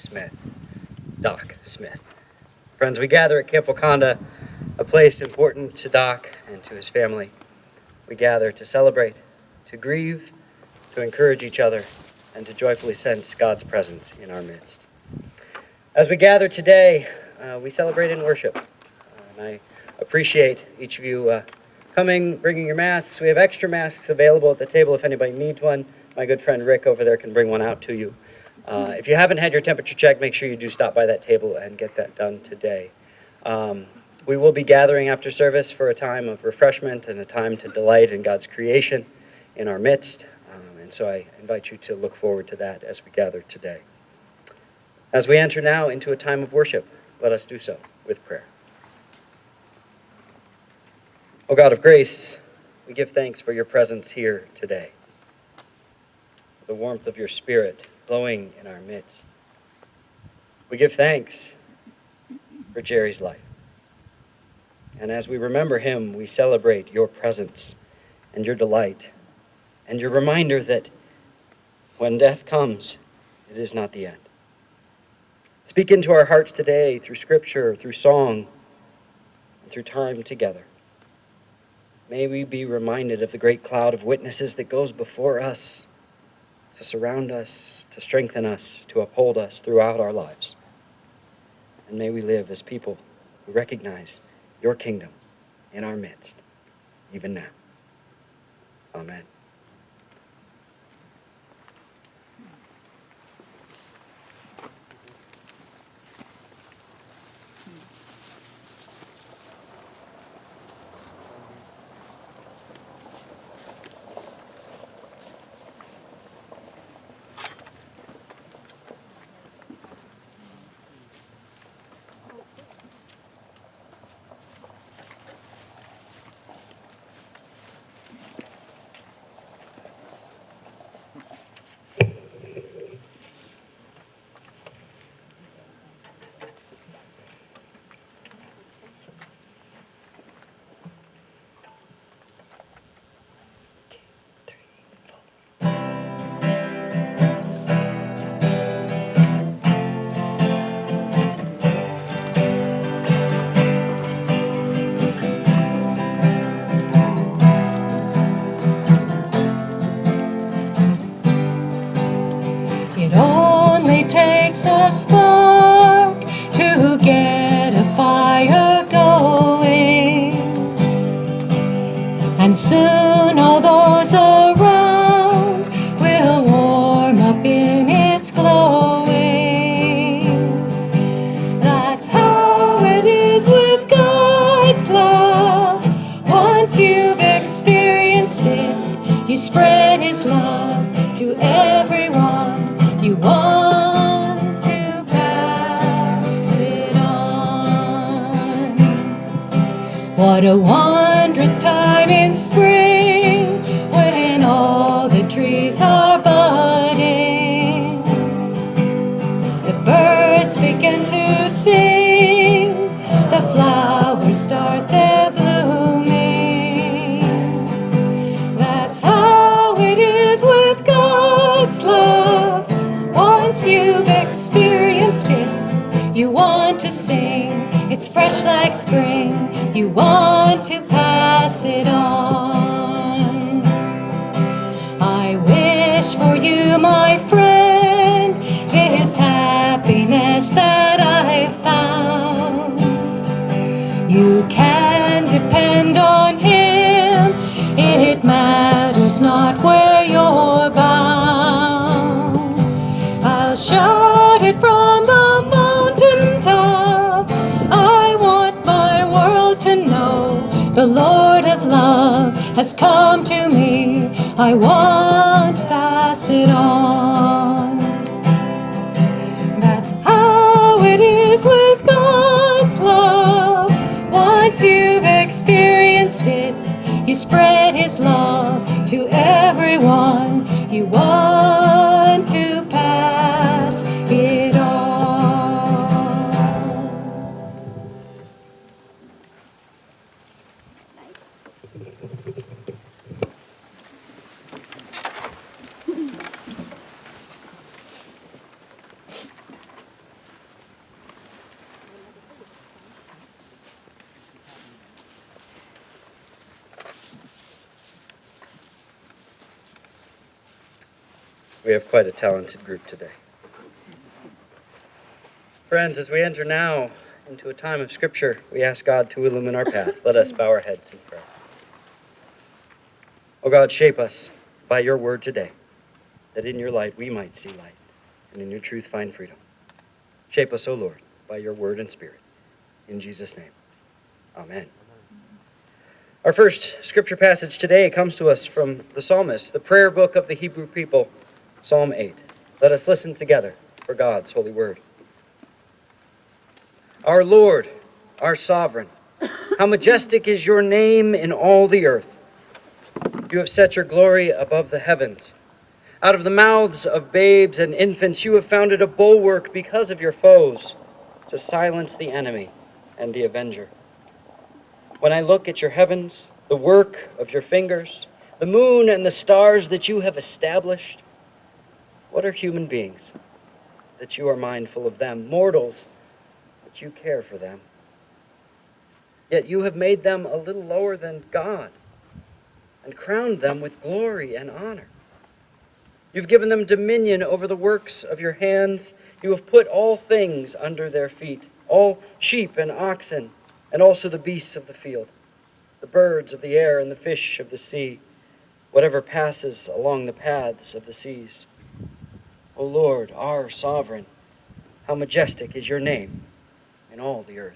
Smith, Doc Smith. Friends, we gather at Camp Wakonda, a place important to Doc and to his family. We gather to celebrate, to grieve, to encourage each other, and to joyfully sense God's presence in our midst. As we gather today, we celebrate in worship. And I appreciate each of you coming, bringing your masks. We have extra masks available at the table if anybody needs one. My good friend Rick over there can bring one out to you. If you haven't had your temperature checked, make sure you do stop by that table and get that done today. We will be gathering after service for a time of refreshment and a time to delight in God's creation in our midst. And so I invite you to look forward to that as we gather today. As we enter now into a time of worship, let us do so with prayer. O God of grace, we give thanks for your presence here today, for the warmth of your Spirit blowing in our midst. We give thanks for Jerry's life. And as we remember him, we celebrate your presence and your delight and your reminder that when death comes, it is not the end. Speak into our hearts today through scripture, through song, and through time together. May we be reminded of the great cloud of witnesses that goes before us, to surround us, to strengthen us, to uphold us throughout our lives. And may we live as people who recognize your kingdom in our midst, even now. Amen. It only takes a spark to get a fire going, and soon all those around will warm up in its glowing. That's how it is with God's love. Once you've experienced it, you spread his love to everyone you want to pass it on. What a wondrous time in spring, when all the trees are budding. The birds begin to sing, the flowers start their blooming. That's how it is with God's love. Once you've experienced it, you want to sing. It's fresh like spring. You want to pass it on. I wish for you, my friend, this happiness that I found. You can depend on him. It matters not where you're bound. I'll shout it from the mountaintop. I want my world to know the Lord of love has come to me. I want to pass it on. That's how it is with God's love. Once you've experienced it, you spread his love to everyone you want to pass it on. We have quite a talented group today. Friends, as we enter now into a time of Scripture, we ask God to illumine our path. Let us bow our heads in prayer. O God, shape us by your word today, that in your light we might see light, and in your truth find freedom. Shape us, O Lord, by your word and spirit. In Jesus' name, amen. Our first Scripture passage today comes to us from the psalmist, the prayer book of the Hebrew people, Psalm 8. Let us listen together for God's holy word. Our Lord, our sovereign, how majestic is your name in all the earth. You have set your glory above the heavens. Out of the mouths of babes and infants you have founded a bulwark because of your foes, to silence the enemy and the avenger. When I look at your heavens, the work of your fingers, the moon and the stars that you have established, what are human beings that you are mindful of them, mortals that you care for them? Yet you have made them a little lower than God and crowned them with glory and honor. You've given them dominion over the works of your hands. You have put all things under their feet, all sheep and oxen, and also the beasts of the field, the birds of the air and the fish of the sea, whatever passes along the paths of the seas. O Lord, our sovereign, how majestic is your name in all the earth.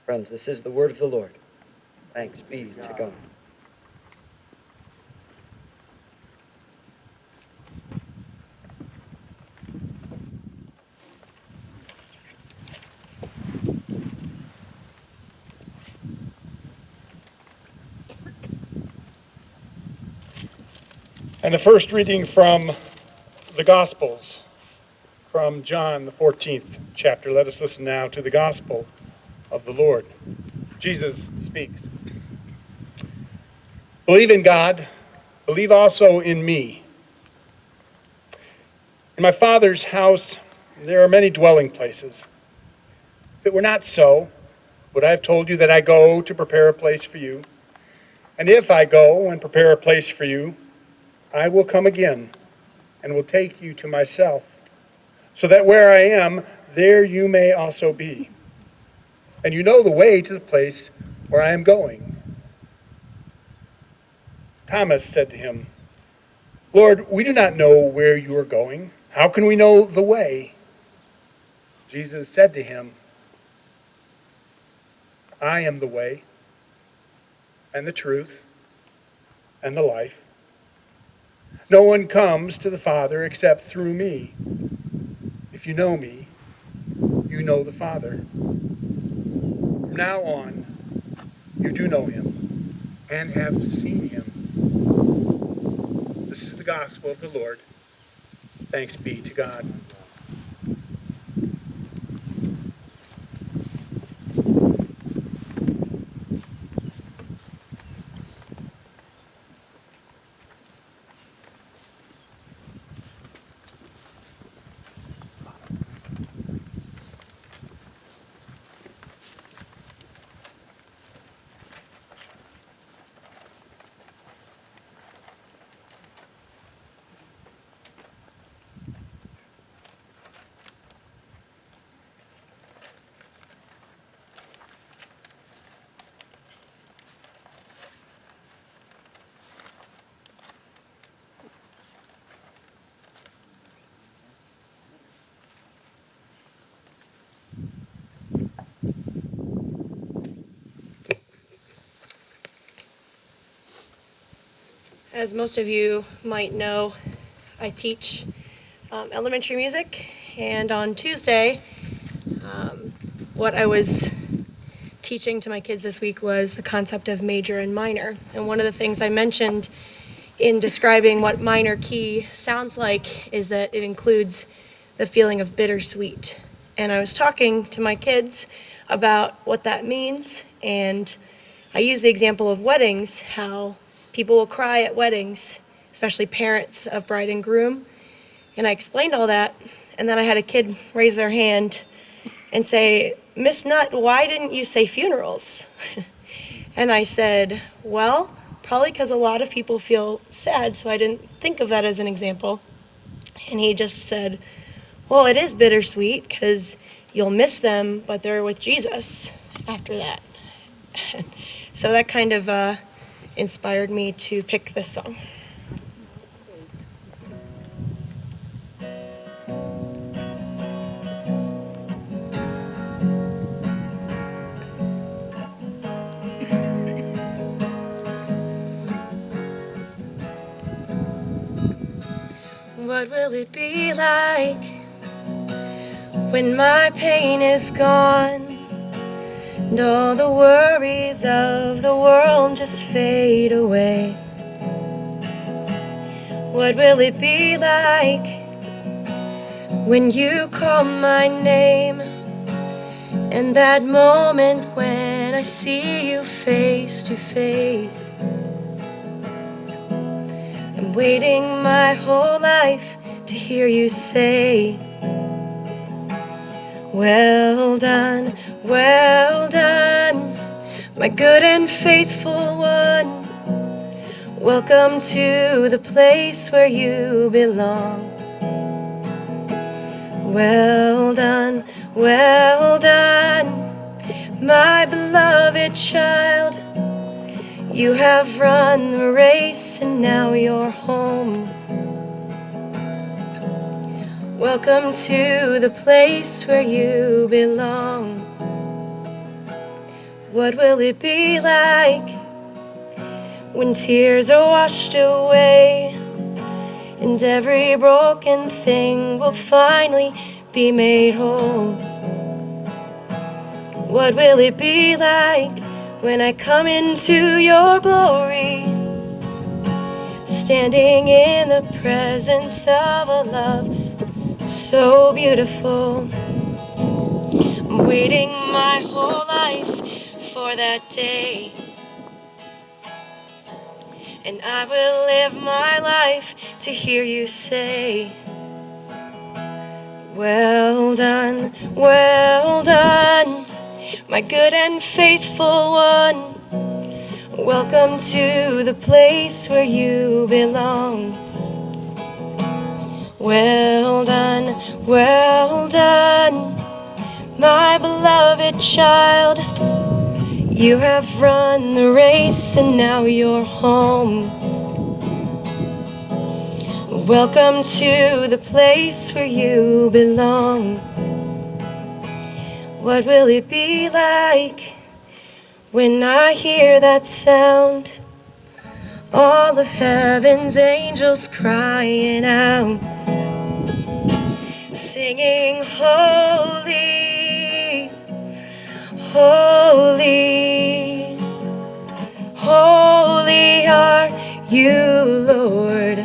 Friends, this is the word of the Lord. Thanks be to God. And the first reading from the Gospels, from John, the 14th chapter. Let us listen now to the Gospel of the Lord. Jesus speaks. Believe in God, believe also in me. In my Father's house there are many dwelling places. If it were not so, would I have told you that I go to prepare a place for you? And if I go and prepare a place for you, I will come again and will take you to myself, so that where I am, there you may also be. And you know the way to the place where I am going. Thomas said to him, Lord, we do not know where you are going. How can we know the way? Jesus said to him, I am the way and the truth and the life. No one comes to the Father except through me. If you know me, you know the Father. From now on, you do know him and have seen him. This is the gospel of the Lord. Thanks be to God. As most of you might know, I teach elementary music, and on Tuesday, what I was teaching to my kids this week was the concept of major and minor. And one of the things I mentioned in describing what minor key sounds like is that it includes the feeling of bittersweet. And I was talking to my kids about what that means, and I used the example of weddings, how people will cry at weddings, especially parents of bride and groom. And I explained all that, and then I had a kid raise their hand and say, Miss Nutt, why didn't you say funerals? And I said, well, probably because a lot of people feel sad, so I didn't think of that as an example. And he just said, well, it is bittersweet because you'll miss them, but they're with Jesus after that. So that kind of inspired me to pick this song. What will it be like when my pain is gone and all the worries of the world just fade away? What will it be like when you call my name and that moment when I see you face to face? I'm waiting my whole life to hear you say, well done, my good and faithful one. Welcome to the place where you belong. Well done, my beloved child. You have run the race and now you're home. Welcome to the place where you belong. What will it be like when tears are washed away and every broken thing will finally be made whole? What will it be like when I come into your glory, standing in the presence of a love so beautiful? I'm waiting my whole life for that day, and I will live my life to hear you say, well done, my good and faithful one. Welcome to the place where you belong. Well done, my beloved child. You have run the race and now you're home. Welcome to the place where you belong. What will it be like when I hear that sound? All of heaven's angels crying out, singing, holy, holy, holy are you, Lord.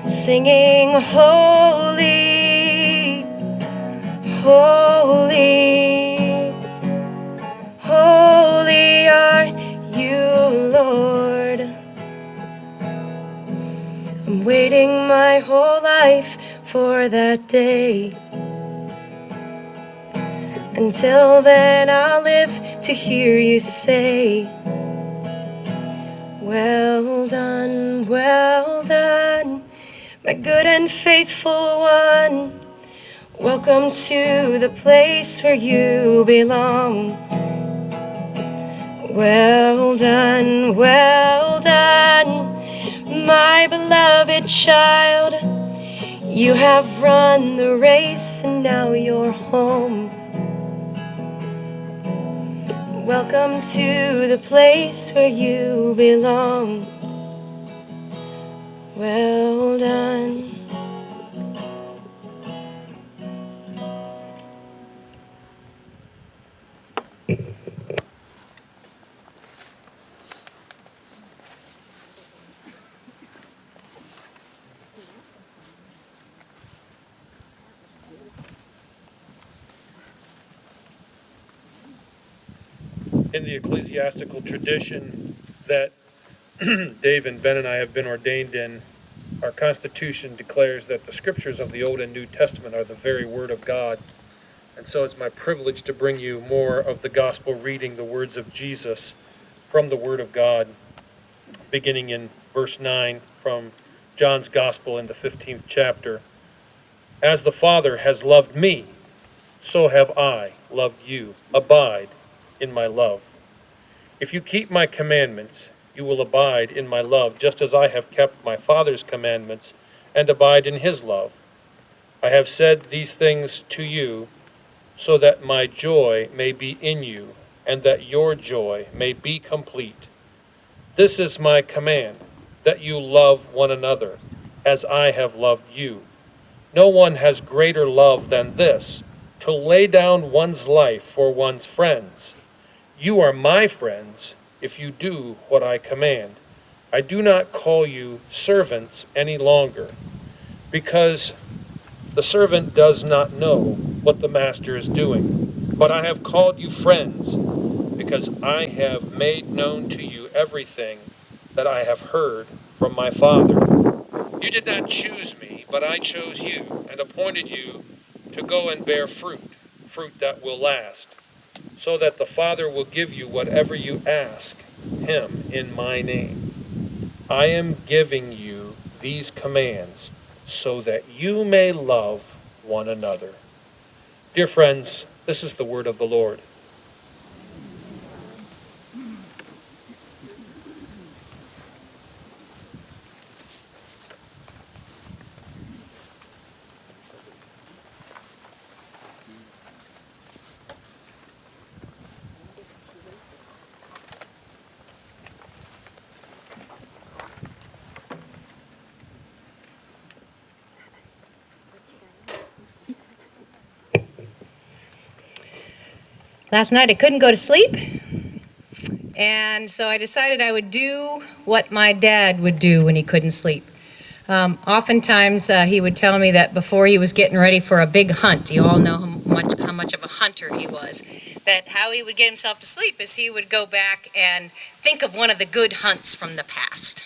Singing, holy, holy, holy are you, Lord. I'm waiting my whole life for that day. Until then I'll live to hear you say, well done, my good and faithful one. Welcome to the place where you belong. Well done, my beloved child. You have run the race and now you're home. Welcome to the place where you belong. Well done. In the ecclesiastical tradition that Dave and Ben and I have been ordained in, our Constitution declares that the scriptures of the Old and New Testament are the very Word of God. And so it's my privilege to bring you more of the gospel reading, the words of Jesus from the Word of God, beginning in verse 9 from John's Gospel in the 15th chapter. As the Father has loved me, so have I loved you. Abide in my love. If you keep my commandments, you will abide in my love, just as I have kept my Father's commandments and abide in his love. I have said these things to you so that my joy may be in you and that your joy may be complete. This is my command, that you love one another as I have loved you. No one has greater love than this, to lay down one's life for one's friends. You are my friends if you do what I command. I do not call you servants any longer, because the servant does not know what the master is doing. But I have called you friends, because I have made known to you everything that I have heard from my Father. You did not choose me, but I chose you and appointed you to go and bear fruit, fruit that will last, so that the Father will give you whatever you ask him in my name. I am giving you these commands so that you may love one another. Dear friends, this is the word of the Lord. Last night I couldn't go to sleep, and so I decided I would do what my dad would do when he couldn't sleep. Oftentimes he would tell me that before he was getting ready for a big hunt, you all know how much of a hunter he was, that how he would get himself to sleep is he would go back and think of one of the good hunts from the past.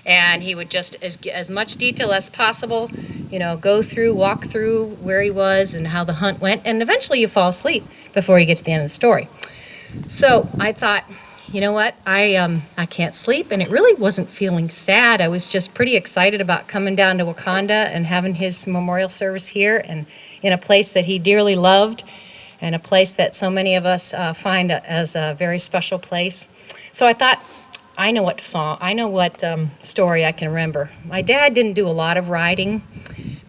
And he would just, as much detail as possible, walk through where he was and how the hunt went, and eventually you fall asleep before you get to the end of the story. So I thought, you know what, I can't sleep, and it really wasn't feeling sad. I was just pretty excited about coming down to Wakonda and having his memorial service here, and in a place that he dearly loved, and a place that so many of us find as a very special place. So I thought, I know what story I can remember. My dad didn't do a lot of riding,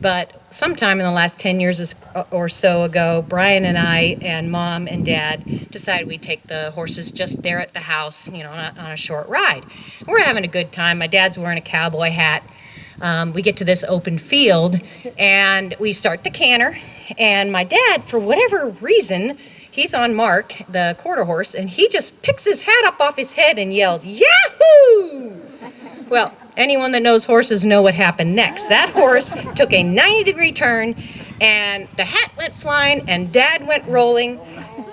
but sometime in the last 10 years or so ago, Brian and I and Mom and Dad decided we'd take the horses just there at the house, on a short ride. We're having a good time. My dad's wearing a cowboy hat. We get to this open field, and we start to canter, and my dad, for whatever reason, he's on Mark, the quarter horse, and he just picks his hat up off his head and yells, "Yahoo!" Well, anyone that knows horses know what happened next. That horse took a 90-degree turn, and the hat went flying, and Dad went rolling,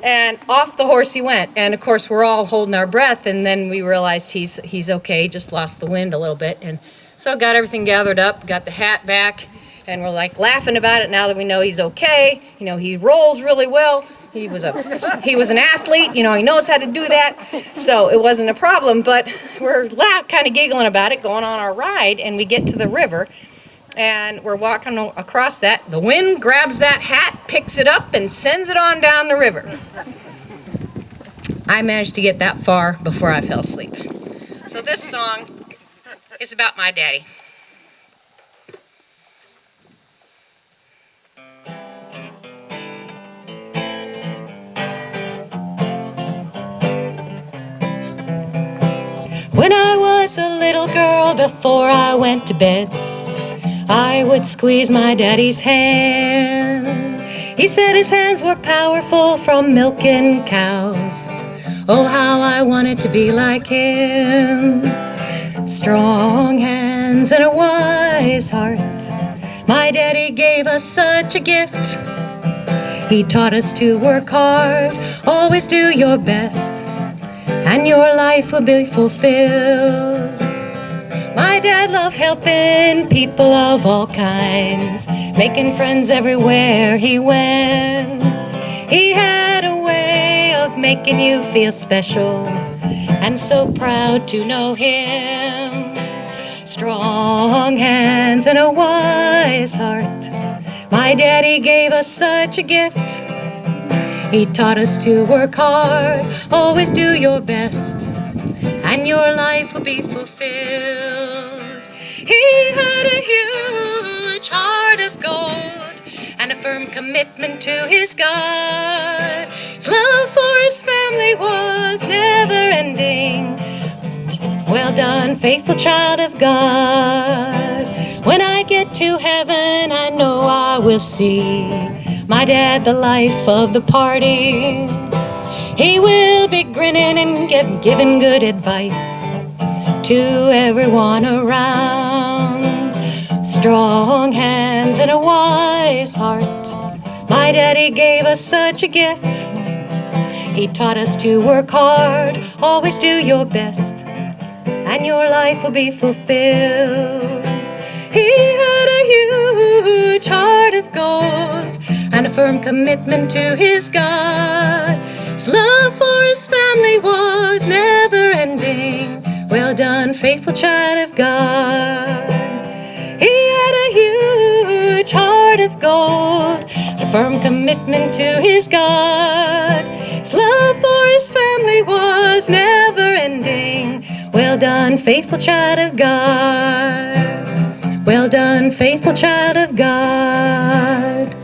and off the horse he went. And of course, we're all holding our breath, and then we realized he's okay, just lost the wind a little bit. And so got everything gathered up, got the hat back, and we're like laughing about it now that we know he's okay. He rolls really well. He was an athlete, he knows how to do that, so it wasn't a problem, but we're kind of giggling about it, going on our ride, and we get to the river, and we're walking across that. The wind grabs that hat, picks it up, and sends it on down the river. I managed to get that far before I fell asleep. So this song is about my daddy. When I was a little girl, before I went to bed, I would squeeze my daddy's hand. He said his hands were powerful from milking cows. Oh, how I wanted to be like him. Strong hands and a wise heart. My daddy gave us such a gift. He taught us to work hard, always do your best, and your life will be fulfilled. My dad loved helping people of all kinds, making friends everywhere he went. He had a way of making you feel special, and so proud to know him. Strong hands and a wise heart. My daddy gave us such a gift. He taught us to work hard, always do your best, and your life will be fulfilled. He had a huge heart of gold and a firm commitment to his God. His love for his family was never ending. Well done, faithful child of God. When I get to heaven, I know I will see my dad, the life of the party. He will be grinning and giving good advice to everyone around. Strong hands and a wise heart. My daddy gave us such a gift. He taught us to work hard, always do your best, and your life will be fulfilled. He had a huge heart of gold and a firm commitment to his God. His love for his family was never ending. Well done, faithful child of God. He had a huge heart of gold, a firm commitment to his God. His love for his family was never ending. Well done, faithful child of God. Well done, faithful child of God.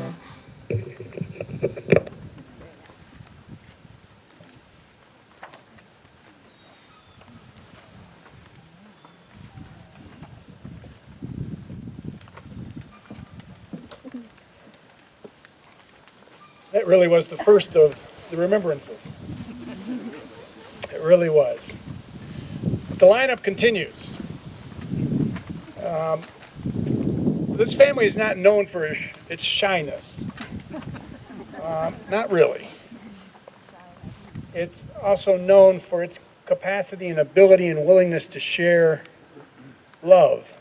That really was the first of the remembrances. It really was. But the lineup continues. This family is not known for its shyness. Not really. It's also known for its capacity and ability and willingness to share love.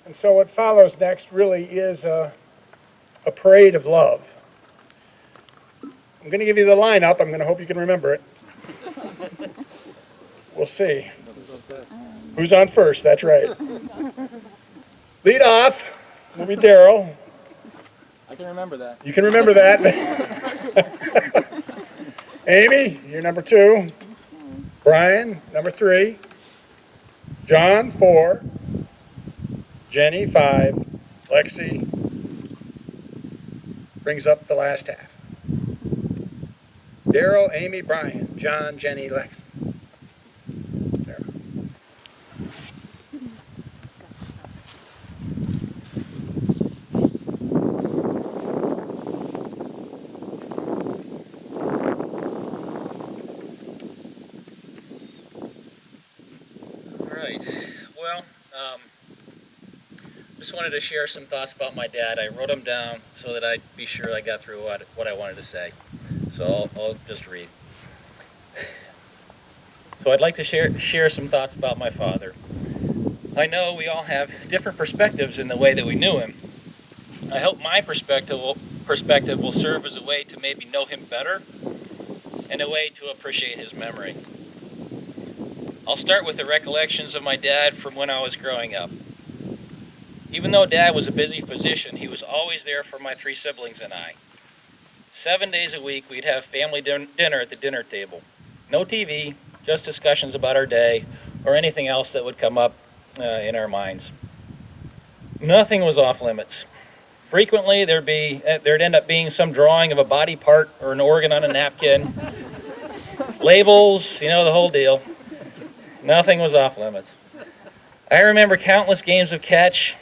And so what follows next really is a parade of love. I'm going to give you the lineup. I'm going to hope you can remember it. We'll see. Who's on first? That's right. Lead off will be Daryl. I can remember that. You can remember that. Amy, you're number 2. Brian, number 3. John, 4. Jenny, 5. Lexi brings up the last half. Daryl, Amy, Brian, John, Jenny, Lexi. Just wanted to share some thoughts about my dad. I wrote them down so that I'd be sure I got through what I wanted to say. So I'll just read. So I'd like to share some thoughts about my father. I know we all have different perspectives in the way that we knew him. I hope my perspective will serve as a way to maybe know him better and a way to appreciate his memory. I'll start with the recollections of my dad from when I was growing up. Even though Dad was a busy physician, he was always there for my 3 siblings and I. 7 days a week, we'd have family dinner at the dinner table. No TV, just discussions about our day or anything else that would come up in our minds. Nothing was off limits. Frequently, there'd end up being some drawing of a body part or an organ on a napkin. Labels, the whole deal. Nothing was off limits. I remember countless games of catch,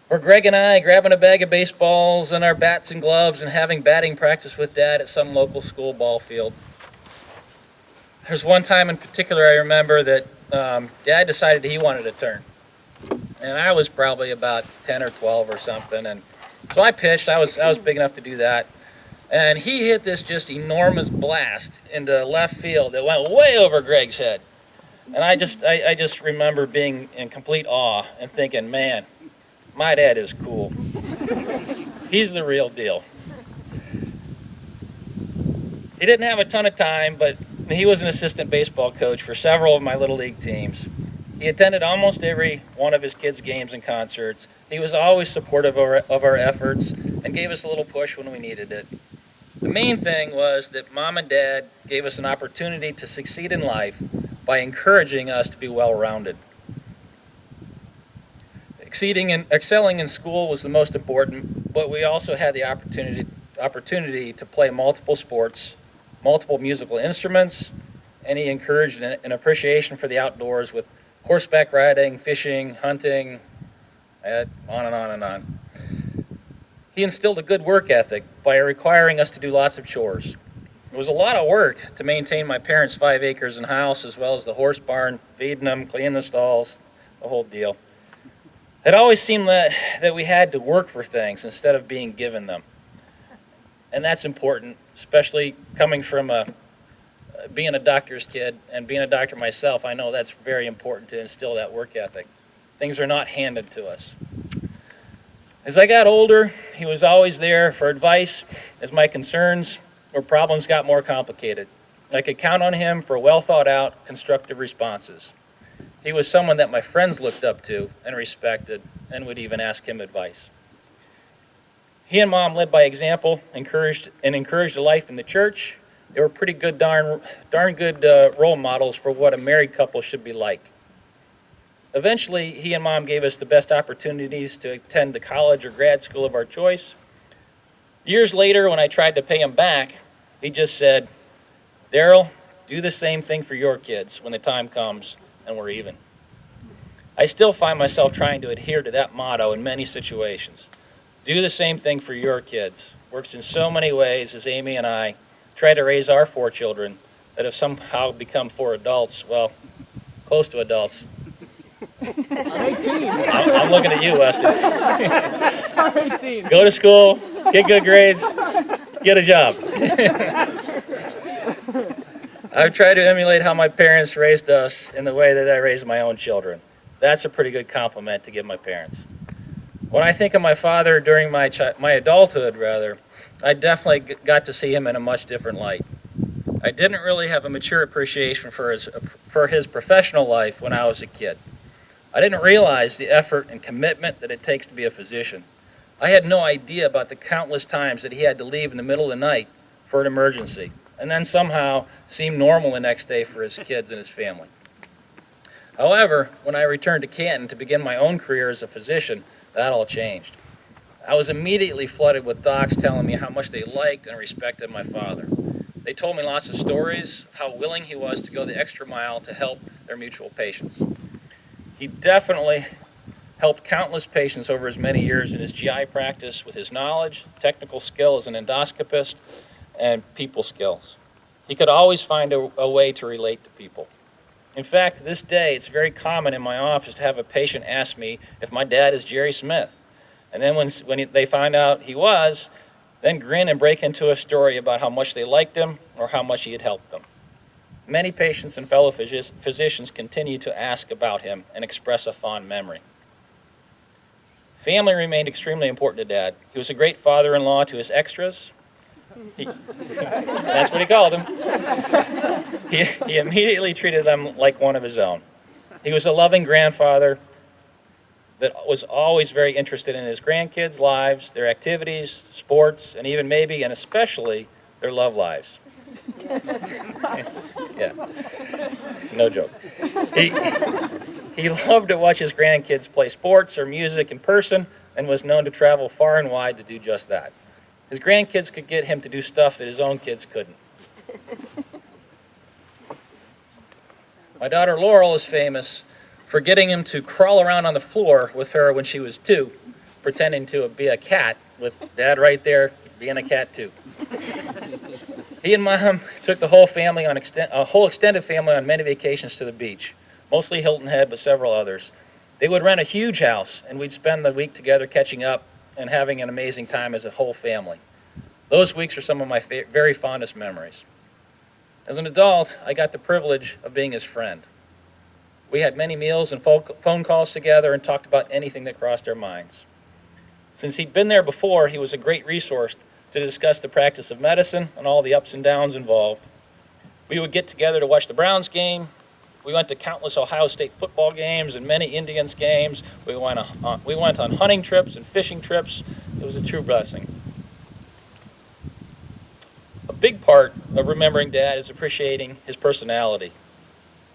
or Greg and I grabbing a bag of baseballs and our bats and gloves and having batting practice with Dad at some local school ball field. There's one time in particular I remember that Dad decided he wanted a turn. And I was probably about 10 or 12 or something. And so I pitched. I was big enough to do that. And he hit this just enormous blast into left field that went way over Greg's head. And I just remember being in complete awe and thinking, man, my dad is cool. He's the real deal. He didn't have a ton of time, but he was an assistant baseball coach for several of my little league teams. He attended almost every one of his kids' games and concerts. He was always supportive of our efforts and gave us a little push when we needed it. The main thing was that Mom and Dad gave us an opportunity to succeed in life by encouraging us to be well-rounded. Excelling in school was the most important, but we also had the opportunity to play multiple sports, multiple musical instruments, and he encouraged an appreciation for the outdoors with horseback riding, fishing, hunting, on and on and on. He instilled a good work ethic by requiring us to do lots of chores. It was a lot of work to maintain my parents' 5 acres and house, as well as the horse barn, feeding them, cleaning the stalls, the whole deal. It always seemed that we had to work for things instead of being given them. And that's important, especially coming from being a doctor's kid and being a doctor myself. I know that's very important to instill that work ethic. Things are not handed to us. As I got older, he was always there for advice as my concerns or problems got more complicated. I could count on him for well thought out, constructive responses. He was someone that my friends looked up to and respected and would even ask him advice. He and Mom led by example, encouraged a life in the church. They were pretty good, darn good role models for what a married couple should be like. Eventually, he and Mom gave us the best opportunities to attend the college or grad school of our choice. Years later, when I tried to pay him back, he just said, "Daryl, do the same thing for your kids when the time comes and we're even." I still find myself trying to adhere to that motto in many situations. Do the same thing for your kids. Works in so many ways as Amy and I try to raise our 4 children that have somehow become 4 adults, well, close to adults. I'm looking at you, Weston. I'm 18. Go to school, get good grades, get a job. I've tried to emulate how my parents raised us in the way that I raised my own children. That's a pretty good compliment to give my parents. When I think of my father during my adulthood, I definitely got to see him in a much different light. I didn't really have a mature appreciation for his professional life when I was a kid. I didn't realize the effort and commitment that it takes to be a physician. I had no idea about the countless times that he had to leave in the middle of the night for an emergency, and then somehow seem normal the next day for his kids and his family. However, when I returned to Canton to begin my own career as a physician, that all changed. I was immediately flooded with docs telling me how much they liked and respected my father. They told me lots of stories, how willing he was to go the extra mile to help their mutual patients. He definitely helped countless patients over his many years in his GI practice with his knowledge, technical skill as an endoscopist, and people skills. He could always find a way to relate to people. In fact, to this day, it's very common in my office to have a patient ask me if my dad is Jerry Smith. And then when they find out he was, then grin and break into a story about how much they liked him or how much he had helped them. Many patients and fellow physicians continue to ask about him and express a fond memory. Family remained extremely important to Dad. He was a great father-in-law to his extras. That's what he called them. He immediately treated them like one of his own. He was a loving grandfather that was always very interested in his grandkids' lives, their activities, sports, and even maybe and especially their love lives. Yeah, no joke. He loved to watch his grandkids play sports or music in person and was known to travel far and wide to do just that. His grandkids could get him to do stuff that his own kids couldn't. My daughter Laurel is famous for getting him to crawl around on the floor with her when she was 2, pretending to be a cat, with Dad right there being a cat too. He and Mom took the whole family a whole extended family on many vacations to the beach, mostly Hilton Head, but several others. They would rent a huge house, and we'd spend the week together catching up and having an amazing time as a whole family. Those weeks are some of my very fondest memories. As an adult, I got the privilege of being his friend. We had many meals and phone calls together and talked about anything that crossed our minds. Since he'd been there before, he was a great resource to discuss the practice of medicine and all the ups and downs involved. We would get together to watch the Browns game, We went to countless Ohio State football games and many Indians games. We went on hunting trips and fishing trips. It was a true blessing. A big part of remembering Dad is appreciating his personality.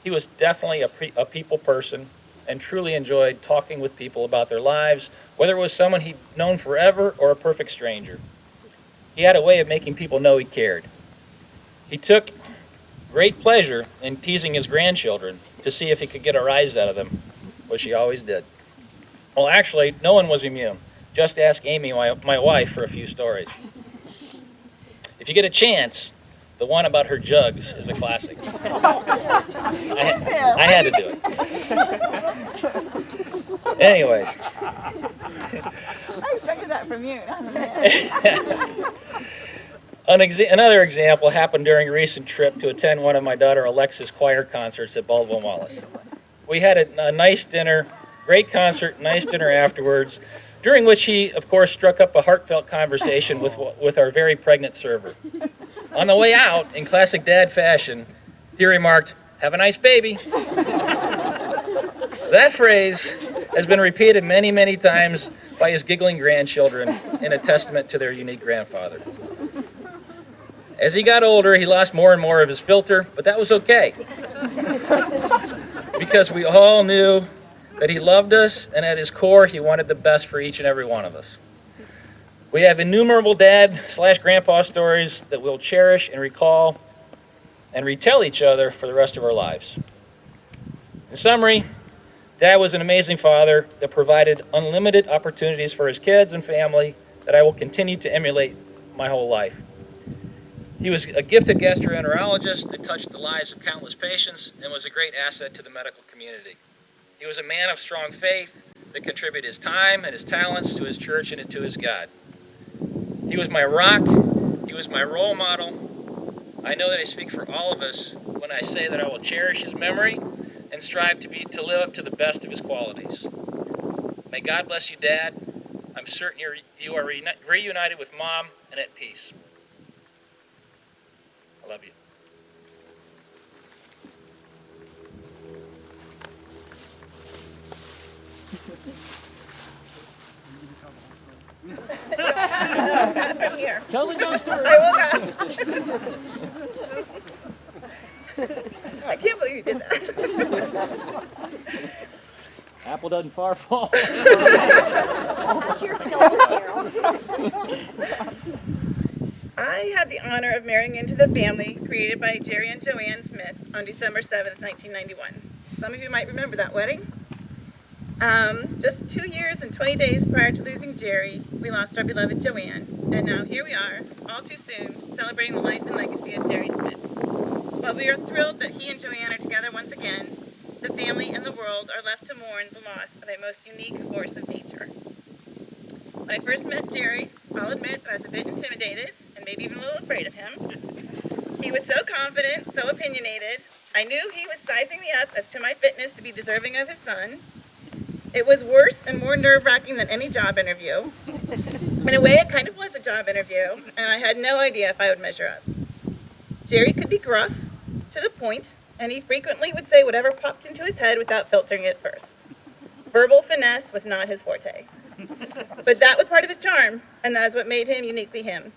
He was definitely a people person and truly enjoyed talking with people about their lives, whether it was someone he'd known forever or a perfect stranger. He had a way of making people know he cared. He took great pleasure in teasing his grandchildren to see if he could get a rise out of them, which he always did. Well, actually, no one was immune. Just ask Amy, my wife, for a few stories. If you get a chance, the one about her jugs is a classic. I had to do it. Anyways. I expected that from you. Not from him. Another example happened during a recent trip to attend one of my daughter Alexa's choir concerts at Baldwin Wallace. We had a nice dinner, great concert, nice dinner afterwards, during which he, of course, struck up a heartfelt conversation with our very pregnant server. On the way out, in classic Dad fashion, he remarked, "Have a nice baby." That phrase has been repeated many, many times by his giggling grandchildren in a testament to their unique grandfather. As he got older, he lost more and more of his filter, but that was okay. Because we all knew that he loved us, and at his core, he wanted the best for each and every one of us. We have innumerable dad/grandpa stories that we'll cherish and recall and retell each other for the rest of our lives. In summary, Dad was an amazing father that provided unlimited opportunities for his kids and family that I will continue to emulate my whole life. He was a gifted gastroenterologist that touched the lives of countless patients and was a great asset to the medical community. He was a man of strong faith that contributed his time and his talents to his church and to his God. He was my rock. He was my role model. I know that I speak for all of us when I say that I will cherish his memory and strive to live up to the best of his qualities. May God bless you, Dad. I'm certain you are reunited with Mom and at peace. I love you. Not from here. Tell the ghost story. I will not. I can't believe you did that. Apple doesn't far fall. That's your film, Gerald. I had the honor of marrying into the family created by Jerry and Joanne Smith on December 7th, 1991. Some of you might remember that wedding. Just 2 years and 20 days prior to losing Jerry, we lost our beloved Joanne. And now here we are, all too soon, celebrating the life and legacy of Jerry Smith. While we are thrilled that he and Joanne are together once again, the family and the world are left to mourn the loss of a most unique force of nature. When I first met Jerry, I'll admit that I was a bit intimidated and maybe even a little afraid of him. He was so confident, so opinionated. I knew he was sizing me up as to my fitness to be deserving of his son. It was worse and more nerve-wracking than any job interview. In a way, it kind of was a job interview, and I had no idea if I would measure up. Jerry could be gruff, to the point, and he frequently would say whatever popped into his head without filtering it first. Verbal finesse was not his forte. But that was part of his charm, and that is what made him uniquely him.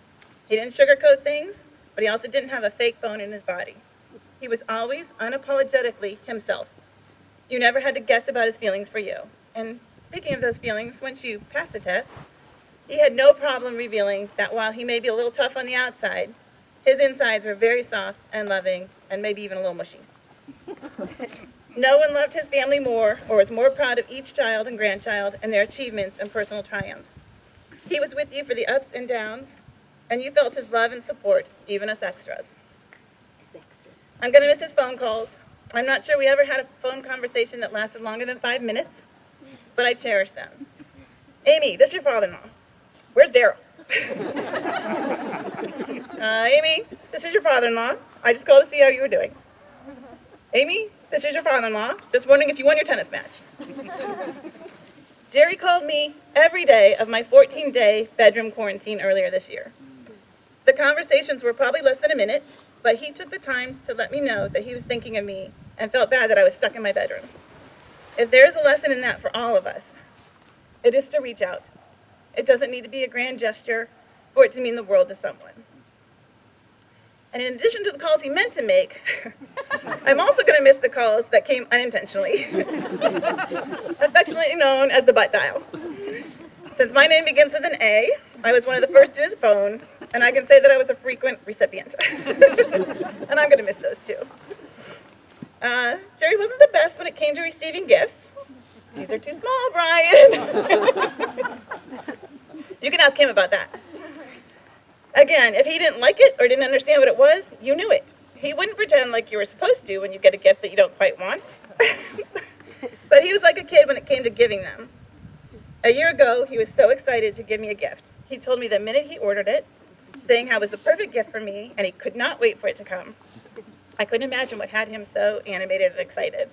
He didn't sugarcoat things, but he also didn't have a fake bone in his body. He was always unapologetically himself. You never had to guess about his feelings for you. And speaking of those feelings, once you passed the test, he had no problem revealing that while he may be a little tough on the outside, his insides were very soft and loving and maybe even a little mushy. No one loved his family more or was more proud of each child and grandchild and their achievements and personal triumphs. He was with you for the ups and downs, and you felt his love and support, even us extras. I'm going to miss his phone calls. I'm not sure we ever had a phone conversation that lasted longer than 5 minutes, but I cherish them. Amy, this is your father-in-law. Where's Daryl? Amy, this is your father-in-law. I just called to see how you were doing. Amy, this is your father-in-law. Just wondering if you won your tennis match. Jerry called me every day of my 14-day bedroom quarantine earlier this year. The conversations were probably less than a minute, but he took the time to let me know that he was thinking of me and felt bad that I was stuck in my bedroom. If there's a lesson in that for all of us, it is to reach out. It doesn't need to be a grand gesture for it to mean the world to someone. And in addition to the calls he meant to make, I'm also going to miss the calls that came unintentionally, affectionately known as the butt dial. Since my name begins with an A, I was one of the first in his phone, and I can say that I was a frequent recipient. And I'm going to miss those too. Jerry wasn't the best when it came to receiving gifts. These are too small, Brian. You can ask him about that. Again, if he didn't like it or didn't understand what it was, you knew it. He wouldn't pretend like you were supposed to when you get a gift that you don't quite want. But he was like a kid when it came to giving them. A year ago, he was so excited to give me a gift. He told me the minute he ordered it, saying how it was the perfect gift for me, and he could not wait for it to come. I couldn't imagine what had him so animated and excited.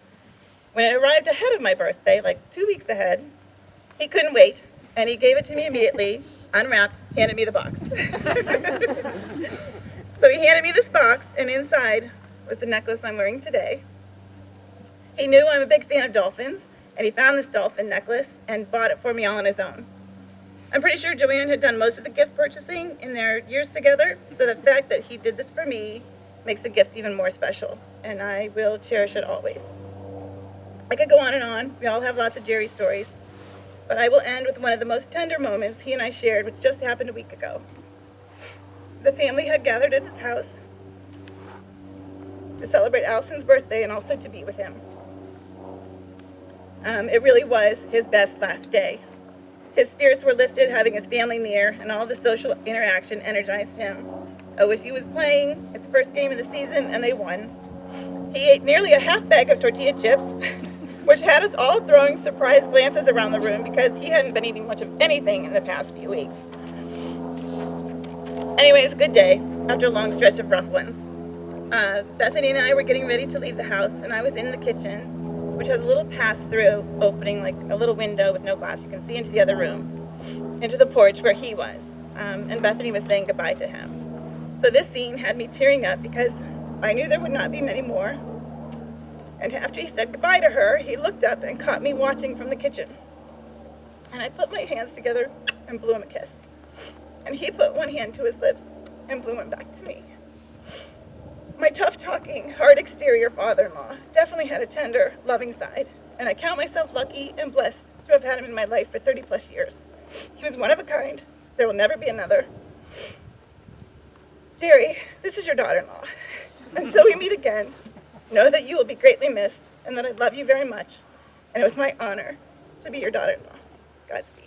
When it arrived ahead of my birthday, like 2 weeks ahead, he couldn't wait, and he gave it to me immediately, unwrapped, handed me the box. So he handed me this box, and inside was the necklace I'm wearing today. He knew I'm a big fan of dolphins, and he found this dolphin necklace and bought it for me all on his own. I'm pretty sure Joanne had done most of the gift purchasing in their years together, so the fact that he did this for me makes the gift even more special, and I will cherish it always. I could go on and on. We all have lots of Jerry stories, but I will end with one of the most tender moments he and I shared, which just happened a week ago. The family had gathered at his house to celebrate Allison's birthday and also to be with him. It really was his best last day. His spirits were lifted having his family near, and all the social interaction energized him. OSU was playing its first game of the season, and they won. He ate nearly a half bag of tortilla chips, which had us all throwing surprised glances around the room because he hadn't been eating much of anything in the past few weeks. Anyway, it's a good day after a long stretch of rough ones. Bethany and I were getting ready to leave the house, and I was in the kitchen, which has a little pass-through opening, like a little window with no glass. You can see into the other room, into the porch where he was. And Bethany was saying goodbye to him. So this scene had me tearing up because I knew there would not be many more. And after he said goodbye to her, he looked up and caught me watching from the kitchen. And I put my hands together and blew him a kiss. And he put one hand to his lips and blew one back to me. My tough-talking, hard-exterior father-in-law definitely had a tender, loving side, and I count myself lucky and blessed to have had him in my life for 30-plus years. He was one of a kind. There will never be another. Jerry, this is your daughter-in-law. Until we meet again, know that you will be greatly missed and that I love you very much, and it was my honor to be your daughter-in-law. Godspeed.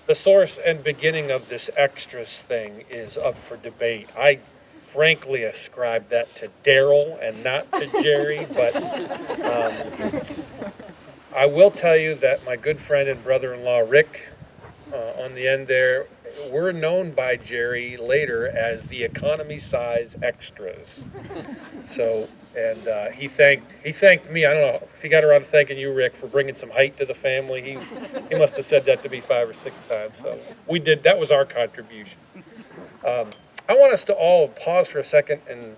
The source and beginning of this extras thing is up for debate. I frankly ascribe that to Daryl and not to Jerry, but I will tell you that my good friend and brother-in-law Rick, on the end there, were known by Jerry later as the economy size extras. So, and he thanked me. I don't know if he got around to thanking you, Rick, for bringing some height to the family. He must have said that to me 5 or 6 times. So we did. That was our contribution. I want us to all pause for a second and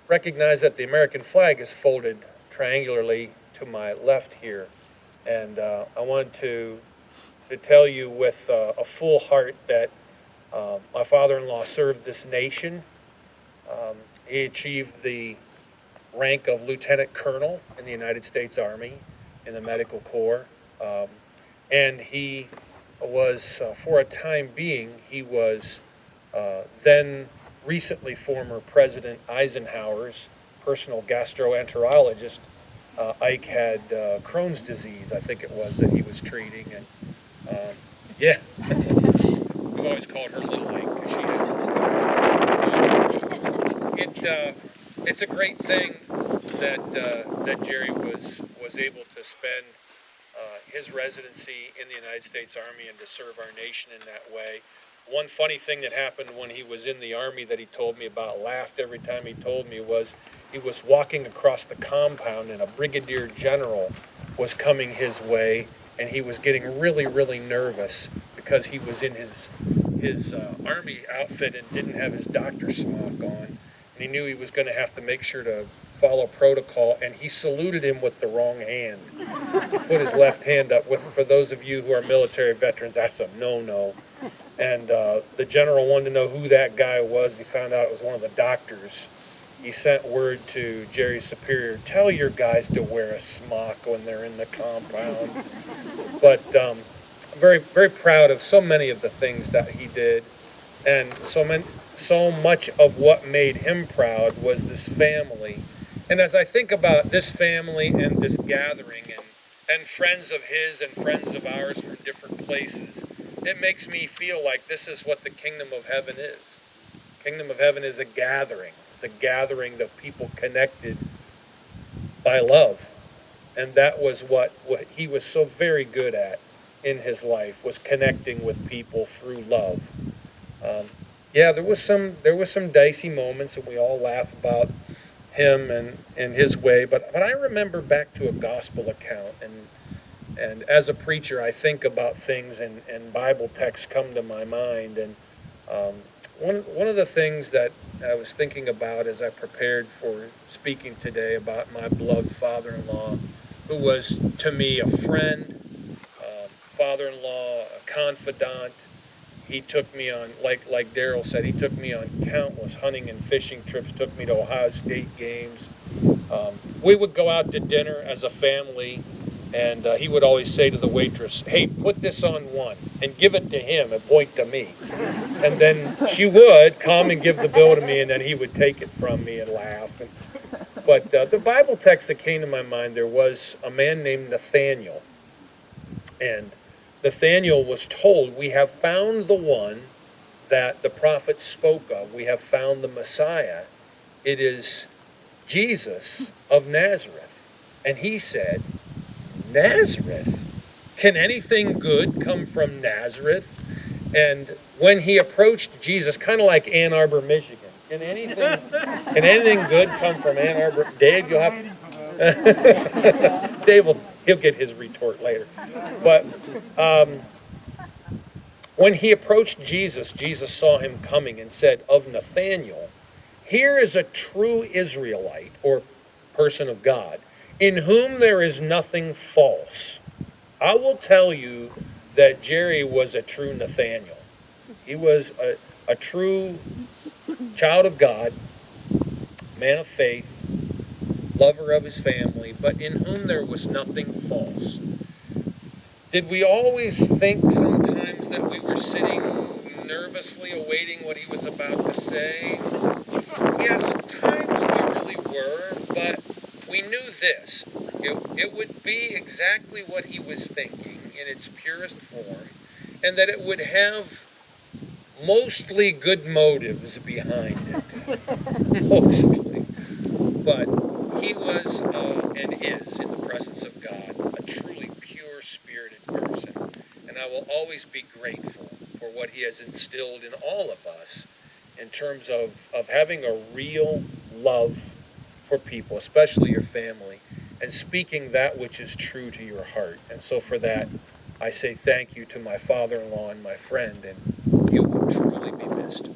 recognize that the American flag is folded triangularly to my left here, and I want to tell you with a full heart that my father-in-law served this nation. He achieved the rank of lieutenant colonel in the United States Army in the medical corps, and he was, for a time being, he was then recently former President Eisenhower's personal gastroenterologist. Ike had Crohn's disease, I think it was, that he was treating, and yeah, we've always called her Little Ike because she has it. It's a great thing that Jerry was able to spend his residency in the United States Army and to serve our nation in that way. One funny thing that happened when he was in the Army that he told me about, laughed every time he told me, was he was walking across the compound and a brigadier general was coming his way, and he was getting really, really nervous because he was in his army outfit and didn't have his doctor's smock on, and he knew he was going to have to make sure to follow protocol, and he saluted him with the wrong hand. He put his left hand up. For those of you who are military veterans, that's a no-no. And the general wanted to know who that guy was. He found out it was one of the doctors. He sent word to Jerry's superior, tell your guys to wear a smock when they're in the compound. But I'm very, very proud of so many of the things that he did. And so much of what made him proud was this family. And as I think about this family and this gathering and friends of his and friends of ours from different places, it makes me feel like this is what the kingdom of heaven is. Kingdom of heaven is a gathering. It's a gathering of people connected by love. And that was what he was so very good at in his life, was connecting with people through love. Yeah, there was some dicey moments, and we all laugh about him and his way. But I remember back to a gospel account, and as a preacher, I think about things, and Bible texts come to my mind. And one of the things that I was thinking about as I prepared for speaking today about my beloved father-in-law, who was to me a friend, father-in-law, a confidant. He took me on, like Gerald said, he took me on countless hunting and fishing trips, took me to Ohio State games. We would go out to dinner as a family, and he would always say to the waitress, hey, put this on one, and give it to him and point to me. And then she would come and give the bill to me, and then he would take it from me and laugh. But the Bible text that came to my mind, there was a man named Nathaniel. And Nathaniel was told, we have found the one that the prophet spoke of. We have found the Messiah. It is Jesus of Nazareth. And he said, Nazareth? Can anything good come from Nazareth? And when he approached Jesus, kind of like Ann Arbor, Michigan, can anything good come from Ann Arbor? Dave, you'll have Dave he'll get his retort later. But when he approached Jesus, Jesus saw him coming and said of Nathanael, here is a true Israelite, or person of God, in whom there is nothing false. I will tell you that Jerry was a true Nathaniel. He was a true child of God, man of faith, lover of his family, but in whom there was nothing false. Did we always think sometimes that we were sitting nervously awaiting what he was about to say? Yeah, sometimes we really were, but we knew this. It would be exactly what he was thinking in its purest form, and that it would have mostly good motives behind it. Mostly. But he was and is, in the presence of God, a truly pure-spirited person. And I will always be grateful for what he has instilled in all of us in terms of having a real love for people, especially your family, and speaking that which is true to your heart. And so for that, I say thank you to my father-in-law and my friend, and you will truly be missed.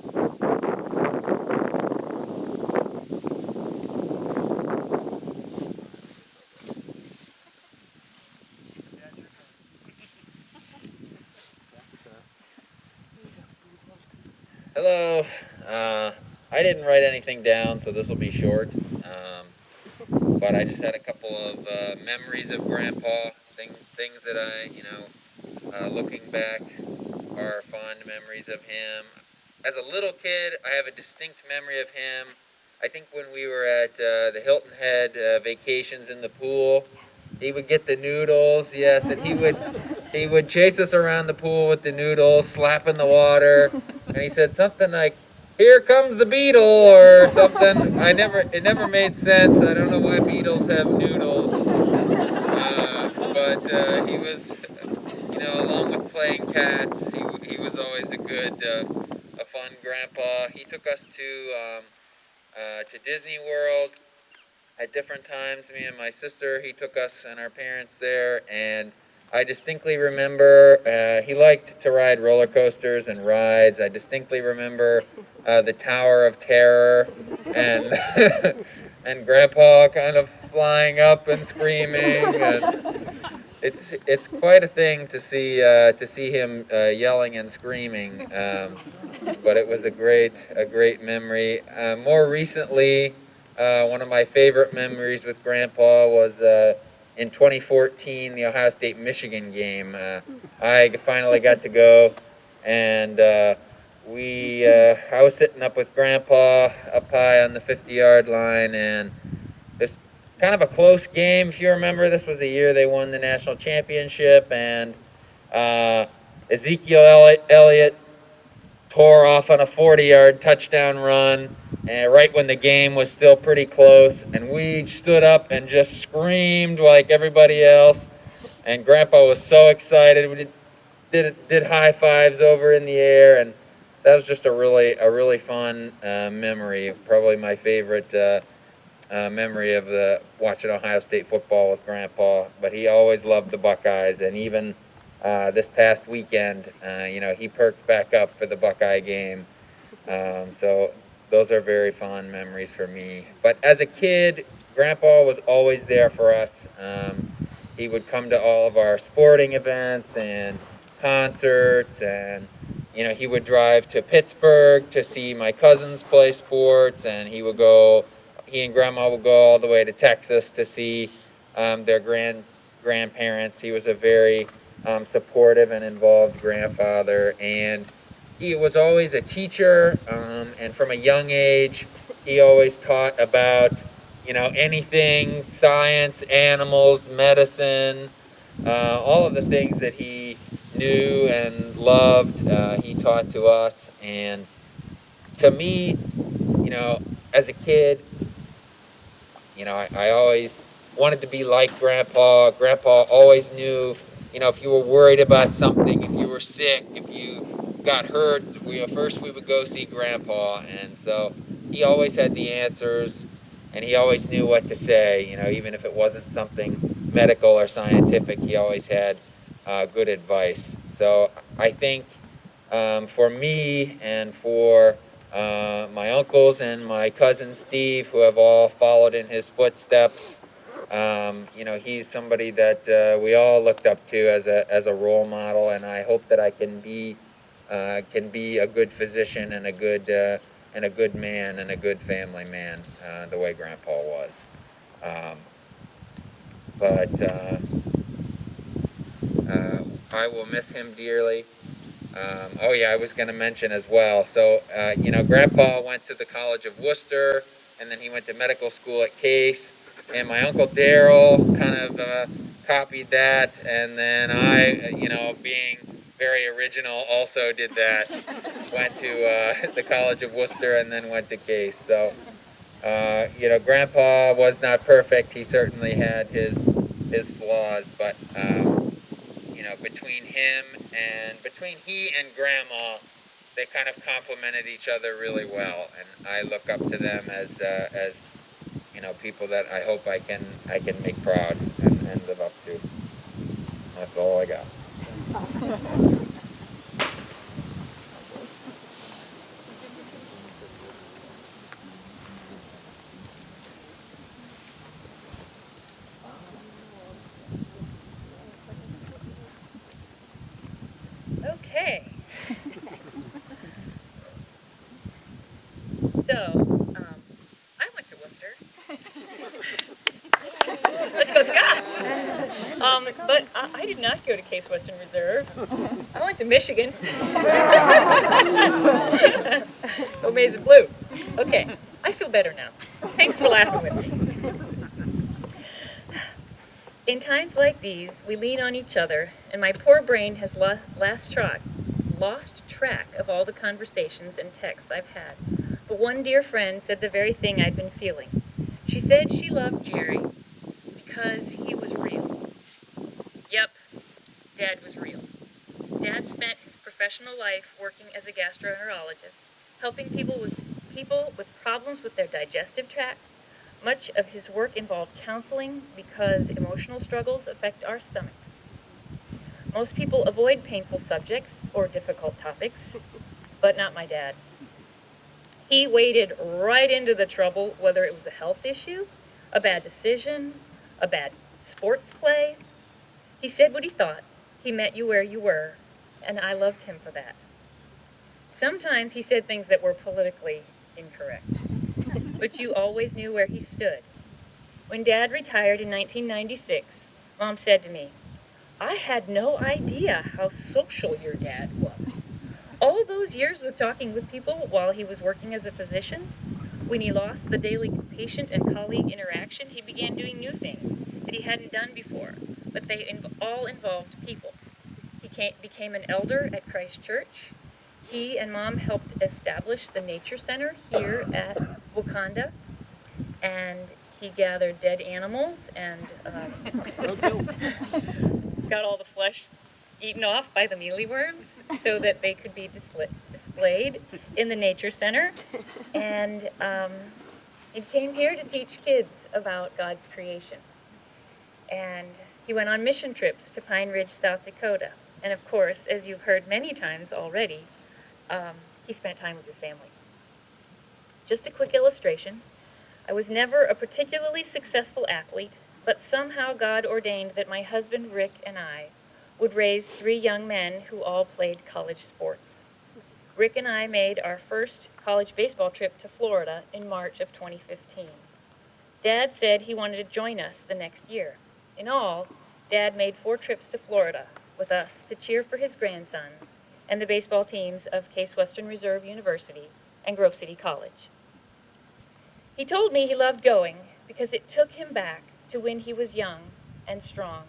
Hello. I didn't write anything down, so this will be short. But I just had a couple of memories of Grandpa, things that I, looking back, are fond memories of him. As a little kid, I have a distinct memory of him. I think when we were at the Hilton Head vacations in the pool, he would get the noodles, yes, and he would chase us around the pool with the noodles, slapping the water, and he said something like, "Here comes the beetle," or something. It never made sense. I don't know why beetles have noodles, but he was, along with playing cats, he was always a fun grandpa. He took us to Disney World at different times, me and my sister, he took us and our parents there, and I distinctly remember he liked to ride roller coasters and rides. I distinctly remember the Tower of Terror and and Grandpa kind of flying up and screaming. And it's quite a thing to see him yelling and screaming. But it was a great memory. More recently, one of my favorite memories with Grandpa was in 2014, the Ohio State Michigan game. I finally got to go, and I was sitting up with Grandpa up high on the 50-yard line, and this kind of a close game. If you remember, this was the year they won the national championship, and Ezekiel Elliott tore off on a 40-yard touchdown run, and right when the game was still pretty close, and we stood up and just screamed like everybody else, and Grandpa was so excited. We did high fives over in the air, and that was just a really fun memory. Probably my favorite memory of watching Ohio State football with Grandpa. But he always loved the Buckeyes, and even this past weekend, he perked back up for the Buckeye game. So those are very fond memories for me. But as a kid, Grandpa was always there for us. He would come to all of our sporting events and concerts, and he would drive to Pittsburgh to see my cousins play sports, and he and Grandma would go all the way to Texas to see their grandparents. He was a very supportive and involved grandfather, and he was always a teacher, and from a young age, he always taught about anything, science, animals, medicine, all of the things that he knew and loved, he taught to us. And to me, as a kid, I always wanted to be like Grandpa. Grandpa always knew, if you were worried about something, if you were sick, if you got hurt, first we would go see Grandpa. And so he always had the answers, and he always knew what to say, even if it wasn't something medical or scientific, he always had good advice. So I think for me and for my uncles and my cousin Steve, who have all followed in his footsteps, he's somebody that we all looked up to as a role model, and I hope that I can be a good physician and a good man and a good family man, the way Grandpa was. But I will miss him dearly. I was going to mention as well. So, Grandpa went to the College of Worcester, and then he went to medical school at Case. And my Uncle Daryl kind of copied that. And then I, being very original, also did that. Went to the College of Worcester and then went to Case. So, Grandpa was not perfect. He certainly had his flaws, but between he and Grandma, they kind of complemented each other really well, and I look up to them as people that I hope I can make proud and live up to. That's all I got. Okay. So, I went to Worcester. Let's go Scots! But I did not go to Case Western Reserve. I went to Michigan. Go Maize and Blue. Okay, I feel better now. Thanks for laughing with me. In times like these, we lean on each other, and my poor brain has lost track of all the conversations and texts I've had. But one dear friend said the very thing I'd been feeling. She said she loved Jerry because he was real. Yep, Dad was real. Dad spent his professional life working as a gastroenterologist, helping people with problems with their digestive tract, Much of his work involved counseling because emotional struggles affect our stomachs. Most people avoid painful subjects or difficult topics, but not my dad. He waded right into the trouble, whether it was a health issue, a bad decision, a bad sports play. He said what he thought. He met you where you were, and I loved him for that. Sometimes he said things that were politically incorrect, but you always knew where he stood. When Dad retired in 1996, Mom said to me, "I had no idea how social your dad was. All those years with talking with people while he was working as a physician, when he lost the daily patient and colleague interaction, he began doing new things that he hadn't done before, but they all involved people. He became an elder at Christ Church. He and Mom helped establish the Nature Center here at Wakonda, and he gathered dead animals and got all the flesh eaten off by the mealyworms so that they could be displayed in the Nature Center. And he came here to teach kids about God's creation. And he went on mission trips to Pine Ridge, South Dakota. And of course, as you've heard many times already, he spent time with his family. Just a quick illustration. I was never a particularly successful athlete, but somehow God ordained that my husband Rick and I would raise 3 young men who all played college sports. Rick and I made our first college baseball trip to Florida in March of 2015. Dad said he wanted to join us the next year. In all, Dad made 4 trips to Florida with us to cheer for his grandsons and the baseball teams of Case Western Reserve University and Grove City College. He told me he loved going because it took him back to when he was young and strong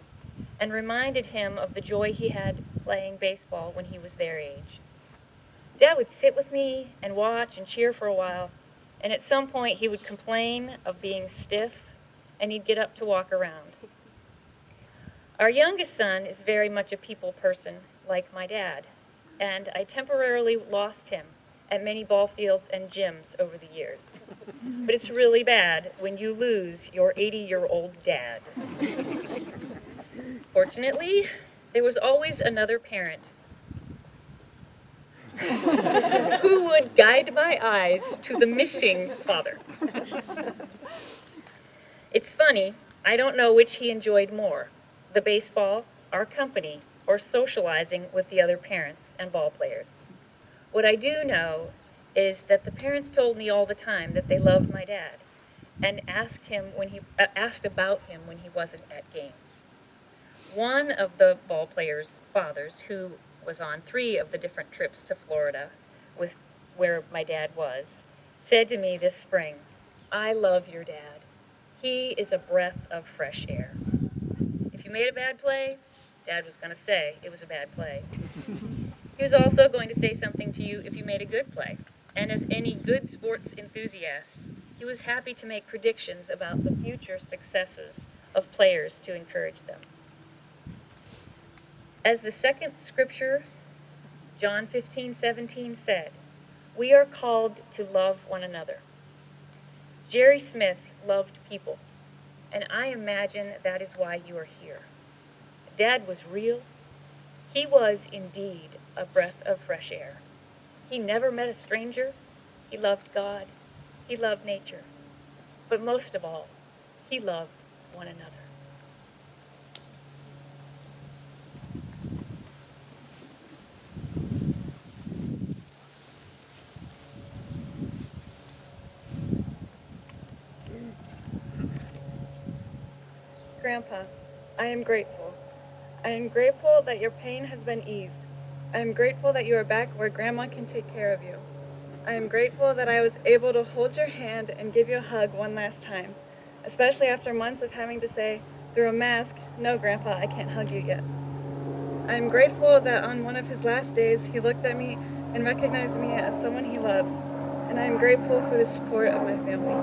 and reminded him of the joy he had playing baseball when he was their age. Dad would sit with me and watch and cheer for a while, and at some point he would complain of being stiff, and he'd get up to walk around. Our youngest son is very much a people person, like my dad, and I temporarily lost him at many ball fields and gyms over the years. But it's really bad when you lose your 80-year-old dad. Fortunately, there was always another parent who would guide my eyes to the missing father. It's funny, I don't know which he enjoyed more, the baseball, our company, or socializing with the other parents and ball players. What I do know is that the parents told me all the time that they loved my dad and asked about him when he wasn't at games. One of the ball players' fathers, who was on 3 of the different trips to Florida with where my dad was, said to me this spring, "I love your dad. He is a breath of fresh air." If you made a bad play, Dad was going to say it was a bad play. He was also going to say something to you if you made a good play. And as any good sports enthusiast, he was happy to make predictions about the future successes of players to encourage them. As the second scripture, John 15:17 said, we are called to love one another. Jerry Smith loved people, and I imagine that is why you are here. Dad was real. He was indeed a breath of fresh air. He never met a stranger. He loved God. He loved nature. But most of all, he loved one another. Grandpa, I am grateful. I am grateful that your pain has been eased. I am grateful that you are back where Grandma can take care of you. I am grateful that I was able to hold your hand and give you a hug one last time, especially after months of having to say, through a mask, "No, Grandpa, I can't hug you yet." I am grateful that on one of his last days, he looked at me and recognized me as someone he loves, and I am grateful for the support of my family.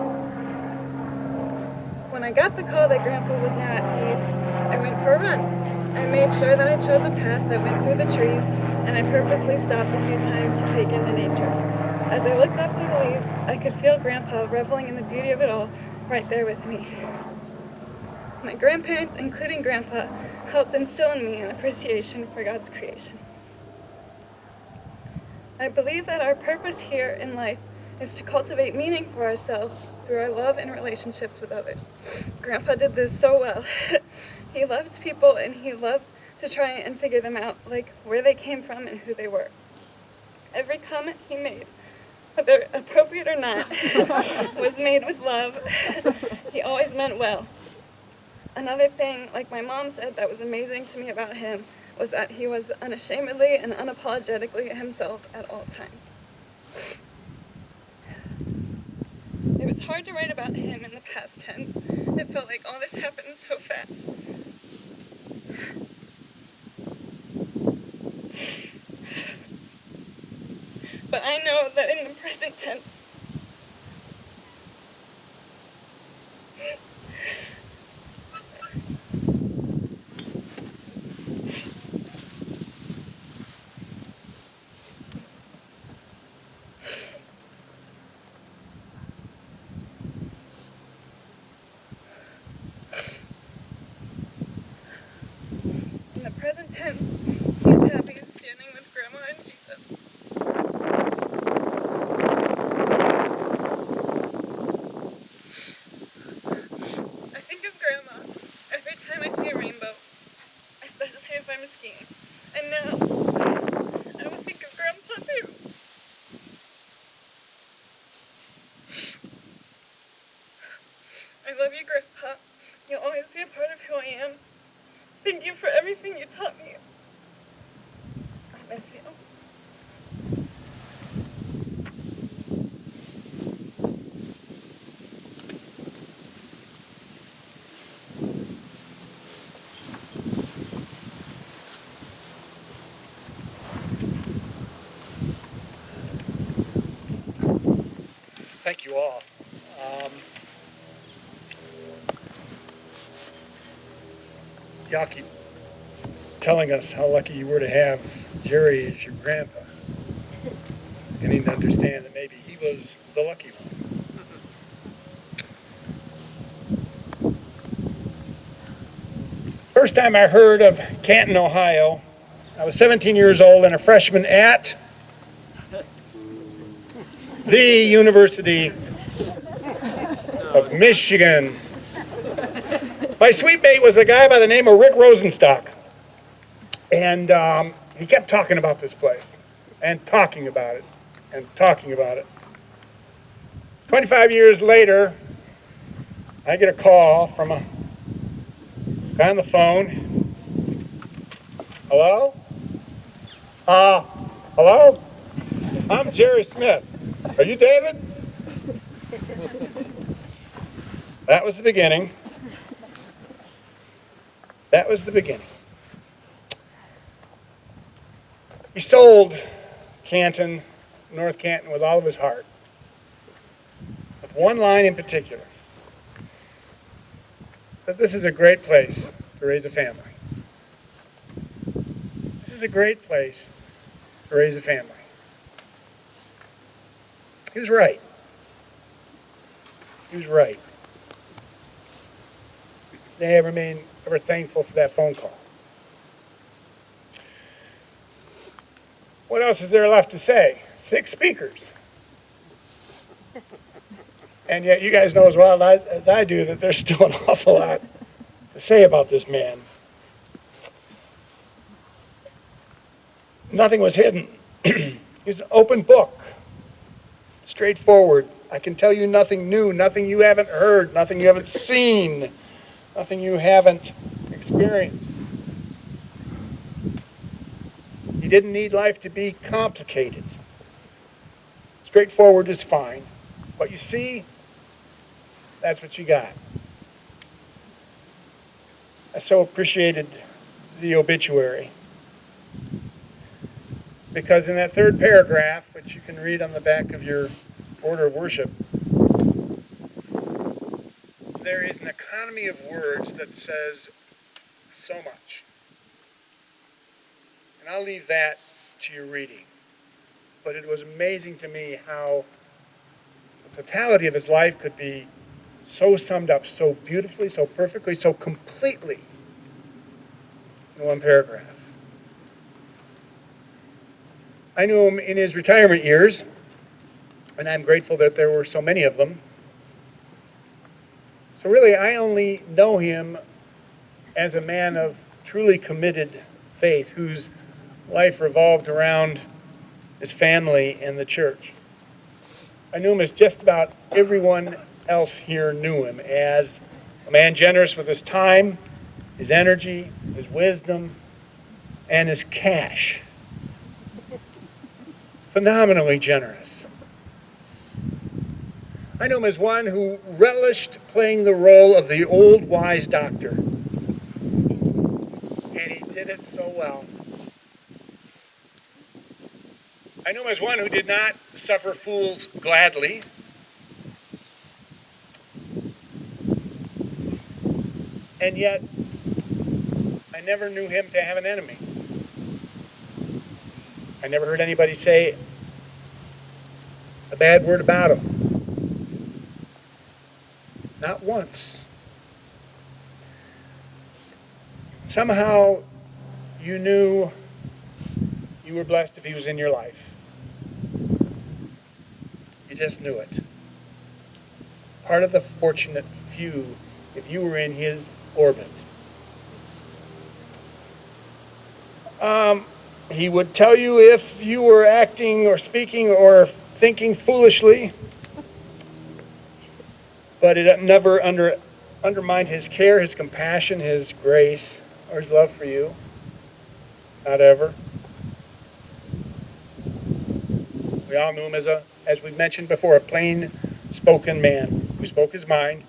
When I got the call that Grandpa was now at peace, I went for a run. I made sure that I chose a path that went through the trees, and I purposely stopped a few times to take in the nature. As I looked up through the leaves, I could feel Grandpa reveling in the beauty of it all, right there with me. My grandparents, including Grandpa, helped instill in me an appreciation for God's creation. I believe that our purpose here in life is to cultivate meaning for ourselves through our love and relationships with others. Grandpa did this so well. He loved people and he loved to try and figure them out, like where they came from and who they were. Every comment he made, whether appropriate or not, was made with love. He always meant well. Another thing, like my mom said, that was amazing to me about him was that he was unashamedly and unapologetically himself at all times. It was hard to write about him in the past tense. It felt like all this happened so fast. But I know that in the present tense, he's happy standing with Grandma and Jesus. I think of Grandma every time I see a rainbow, especially if I'm skiing. And now, I will think of Grandpa too. I love you, Grandpa. You'll always be a part of who I am. Thank you for everything you taught me. I miss you. Thank you all. Y'all keep telling us how lucky you were to have Jerry as your grandpa. Beginning to understand that maybe he was the lucky one. First time I heard of Canton, Ohio, I was 17 years old and a freshman at the University of Michigan. My sweet mate was a guy by the name of Rick Rosenstock. And he kept talking about this place and talking about it and talking about it. 25 years later, I get a call from a guy on the phone. Hello? Hello? I'm Jerry Smith. Are you David? That was the beginning. That was the beginning. He sold Canton, North Canton, with all of his heart. With one line in particular. That this is a great place to raise a family. This is a great place to raise a family. He was right. He was right. They have remained ever thankful for that phone call. What else is there left to say? 6 speakers. And yet you guys know as well as I do that there's still an awful lot to say about this man. Nothing was hidden. He's an open book. Straightforward. I can tell you nothing new, nothing you haven't heard, nothing you haven't seen, nothing you haven't experienced. He didn't need life to be complicated. Straightforward is fine. What you see, that's what you got. I so appreciated the obituary because in that third paragraph, which you can read on the back of your order of worship, there is an economy of words that says so much. And I'll leave that to your reading. But it was amazing to me how the totality of his life could be so summed up, so beautifully, so perfectly, so completely in one paragraph. I knew him in his retirement years, and I'm grateful that there were so many of them. So really, I only know him as a man of truly committed faith, whose life revolved around his family and the church. I knew him as just about everyone else here knew him, as a man generous with his time, his energy, his wisdom, and his cash. Phenomenally generous. I know him as one who relished playing the role of the old wise doctor. And he did it so well. I know him as one who did not suffer fools gladly. And yet, I never knew him to have an enemy. I never heard anybody say a bad word about him. Not once. Somehow, you knew you were blessed if he was in your life. You just knew it. Part of the fortunate few if you were in his orbit. He would tell you if you were acting or speaking or thinking foolishly, but it never undermined his care, his compassion, his grace, or his love for you. Not ever. We all knew him as we've mentioned before, a plain-spoken man who spoke his mind.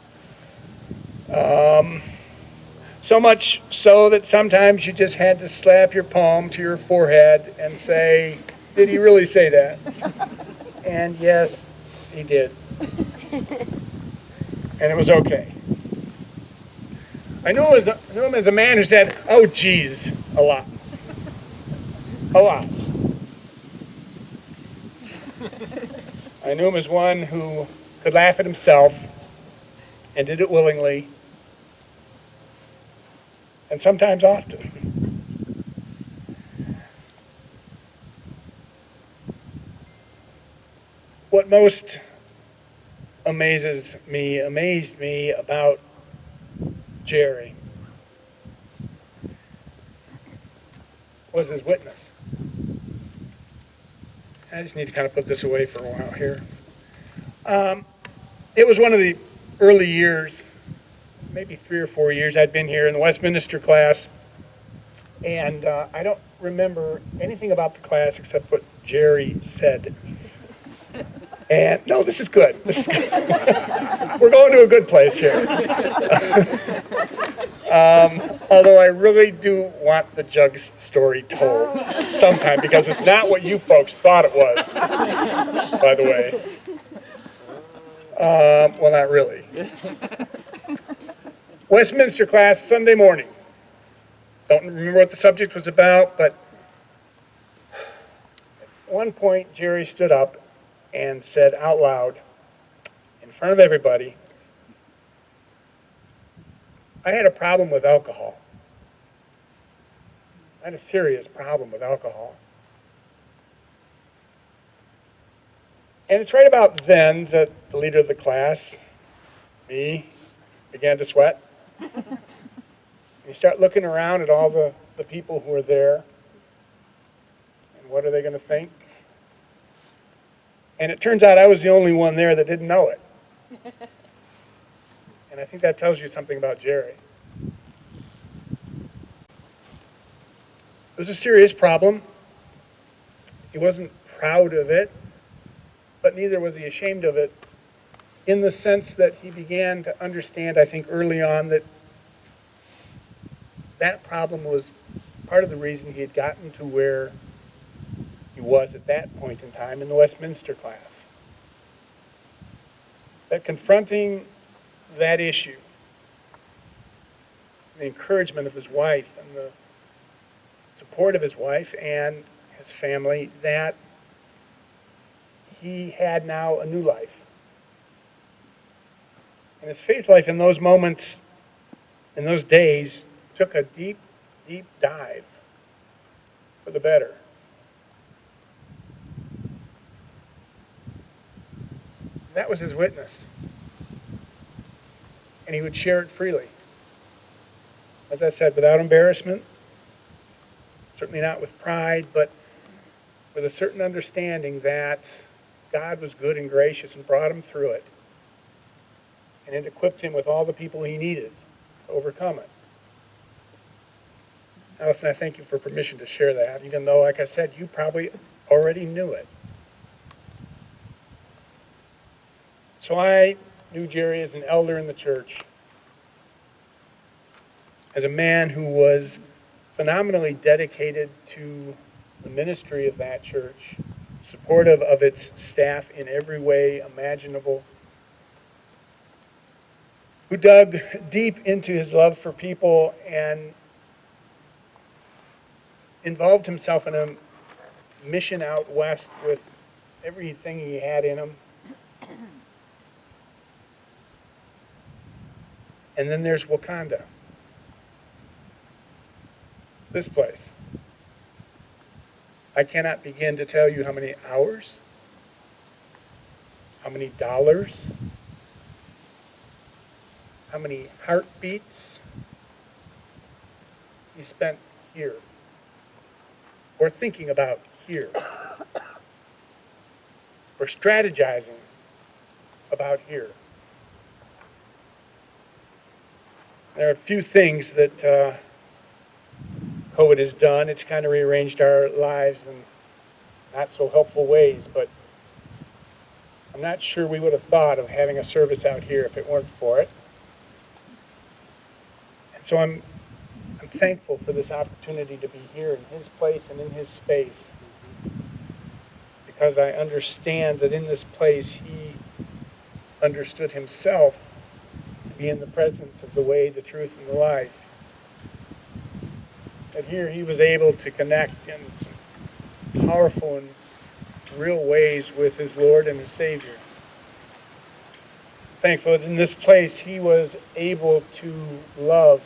So much so that sometimes you just had to slap your palm to your forehead and say, did he really say that? And yes, he did. And it was okay. I knew him as a man who said, oh, geez, a lot. A lot. I knew him as one who could laugh at himself and did it willingly, and sometimes often. What most amazed me about Jerry was his witness. I just need to kind of put this away for a while here. It was one of the early years, maybe 3 or 4 years I'd been here in the Westminster class, and I don't remember anything about the class except what Jerry said. And no, this is good. This is good. We're going to a good place here. Although I really do want the Jugs story told sometime, because it's not what you folks thought it was, by the way. Well, not really. Westminster class, Sunday morning. Don't remember what the subject was about, but at one point Jerry stood up and said out loud, in front of everybody, I had a problem with alcohol. I had a serious problem with alcohol. And it's right about then that the leader of the class, me, began to sweat. You start looking around at all the people who are there, and what are they going to think? And it turns out I was the only one there that didn't know it. And I think that tells you something about Jerry. It was a serious problem. He wasn't proud of it, but neither was he ashamed of it, in the sense that he began to understand, I think, early on that that problem was part of the reason he had gotten to where he was at that point in time in the Westminster class. That confronting that issue, the encouragement of his wife and the support of his wife and his family, that he had now a new life. And his faith life in those moments, in those days, took a deep, deep dive for the better. That was his witness. And he would share it freely. As I said, without embarrassment, certainly not with pride, but with a certain understanding that God was good and gracious and brought him through it. And it equipped him with all the people he needed to overcome it. Allison, I thank you for permission to share that, even though, like I said, you probably already knew it. So I knew Jerry as an elder in the church, as a man who was phenomenally dedicated to the ministry of that church, supportive of its staff in every way imaginable, who dug deep into his love for people and involved himself in a mission out west with everything he had in him. And then there's Wakonda, this place. I cannot begin to tell you how many hours, how many dollars, how many heartbeats he spent here, or thinking about here, or strategizing about here. There are a few things that COVID has done. It's kind of rearranged our lives in not so helpful ways, but I'm not sure we would have thought of having a service out here if it weren't for it. And so I'm thankful for this opportunity to be here in his place and in his space, because I understand that in this place he understood himself to be in the presence of the way, the truth, and the life. And here he was able to connect in some powerful and real ways with his Lord and his Savior. Thankful that in this place he was able to love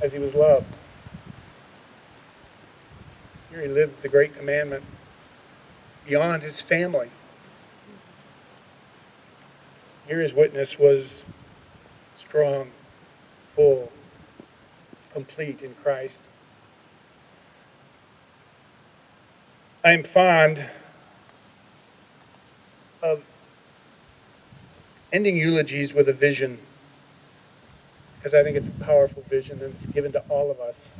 as he was loved. Here he lived the great commandment beyond his family. Here his witness was strong, full, complete in Christ. I am fond of ending eulogies with a vision, because I think it's a powerful vision and it's given to all of us.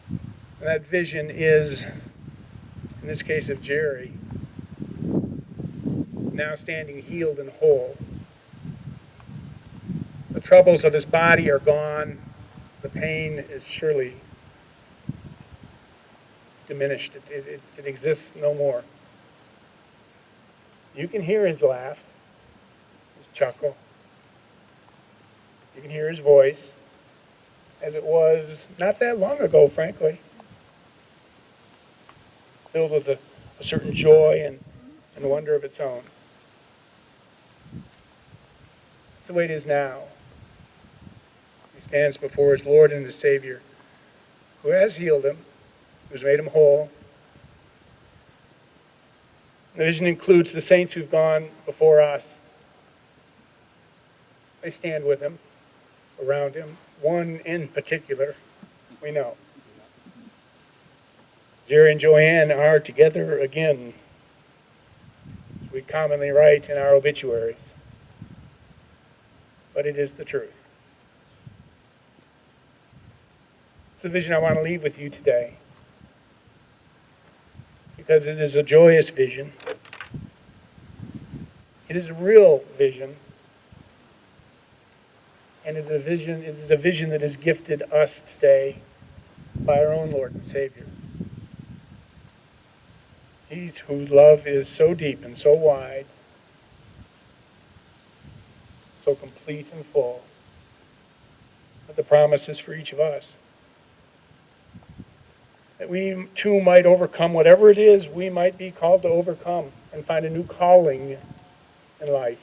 And that vision is, in this case of Jerry, now standing healed and whole. The troubles of his body are gone. The pain is surely diminished. It exists no more. You can hear his laugh, his chuckle. You can hear his voice, as it was not that long ago, frankly, filled with a certain joy and wonder of its own. That's the way it is now. He stands before his Lord and his Savior, who has healed him, who's made him whole. The vision includes the saints who've gone before us. They stand with him, around him. One in particular, we know. Jerry and Joanne are together again, as we commonly write in our obituaries. But it is the truth. It's the vision I want to leave with you today, because it is a joyous vision. It is a real vision. And it is a vision that is gifted us today by our own Lord and Savior. He whose love is so deep and so wide, so complete and full, that the promise is for each of us. That we too might overcome whatever it is we might be called to overcome and find a new calling in life.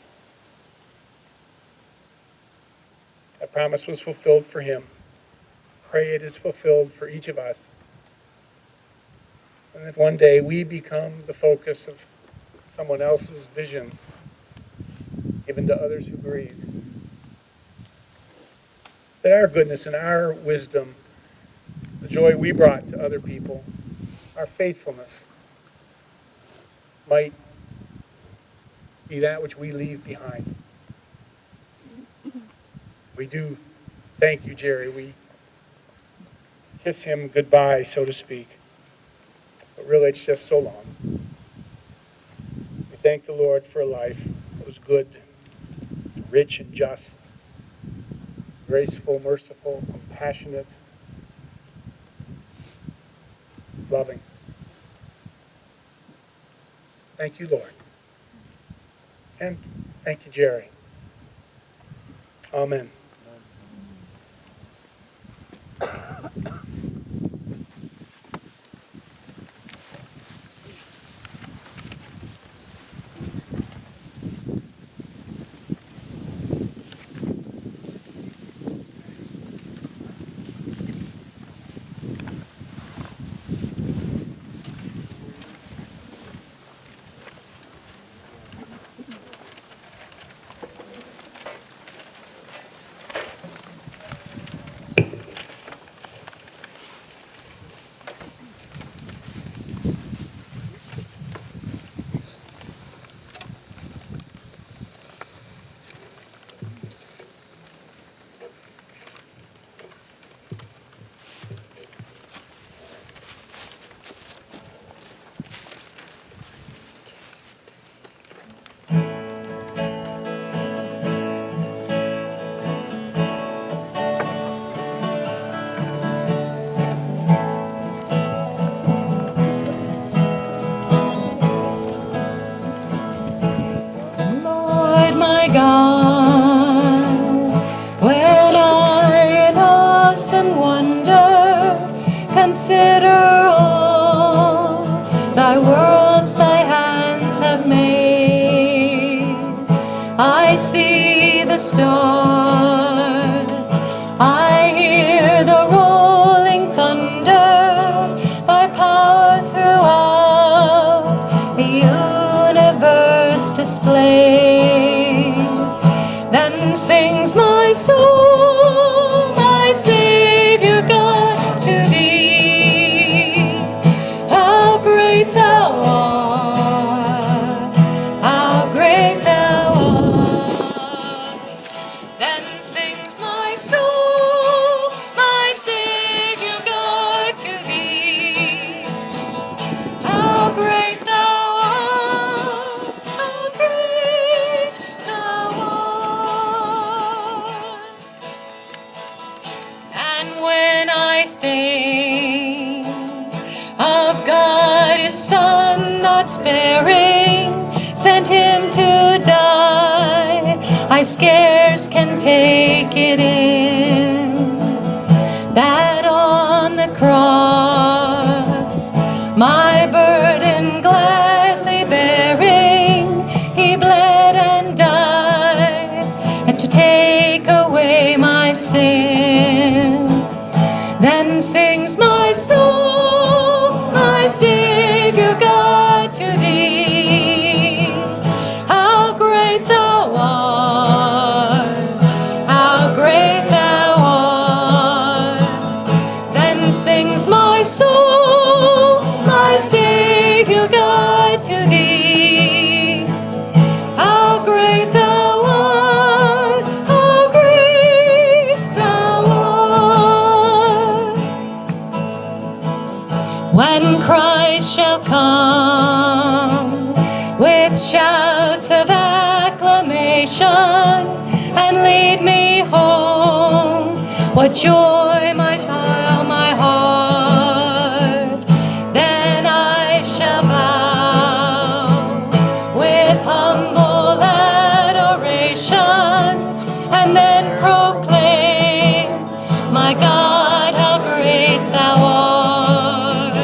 That promise was fulfilled for him. Pray it is fulfilled for each of us. And that one day we become the focus of someone else's vision given to others who grieve. That our goodness and our wisdom, the joy we brought to other people, our faithfulness might be that which we leave behind. We do thank you, Jerry. We kiss him goodbye, so to speak. But really, it's just so long. We thank the Lord for a life that was good, rich and just, graceful, merciful, compassionate, loving. Thank you, Lord. And thank you, Jerry. Amen. Lord my God, when I in awesome wonder consider all thy worlds thy hands have made, I see the stars, I hear the rolling thunder, thy power throughout the universe displayed. Then sings my soul, my Savior God, to thee. How great thou art, how great thou art. Then sings my soul, my Savior God, to thee. How great thou art, how great thou art. And when I think of God, his Son, not sparing, sent him to die, I scarce can take it in, that on the cross, my burden gladly bearing, he bled and died, and to take away my sin. Then sings my soul, my Savior God, to thee. How great thou art, how great thou art. Then sings my soul, my Savior God, to thee. How great thou art, how great thou art. When Christ shall come with shouts of acclamation and lead me home, what joy, my child, my heart. Then I shall bow with humble adoration and then proclaim, my God, how great thou art.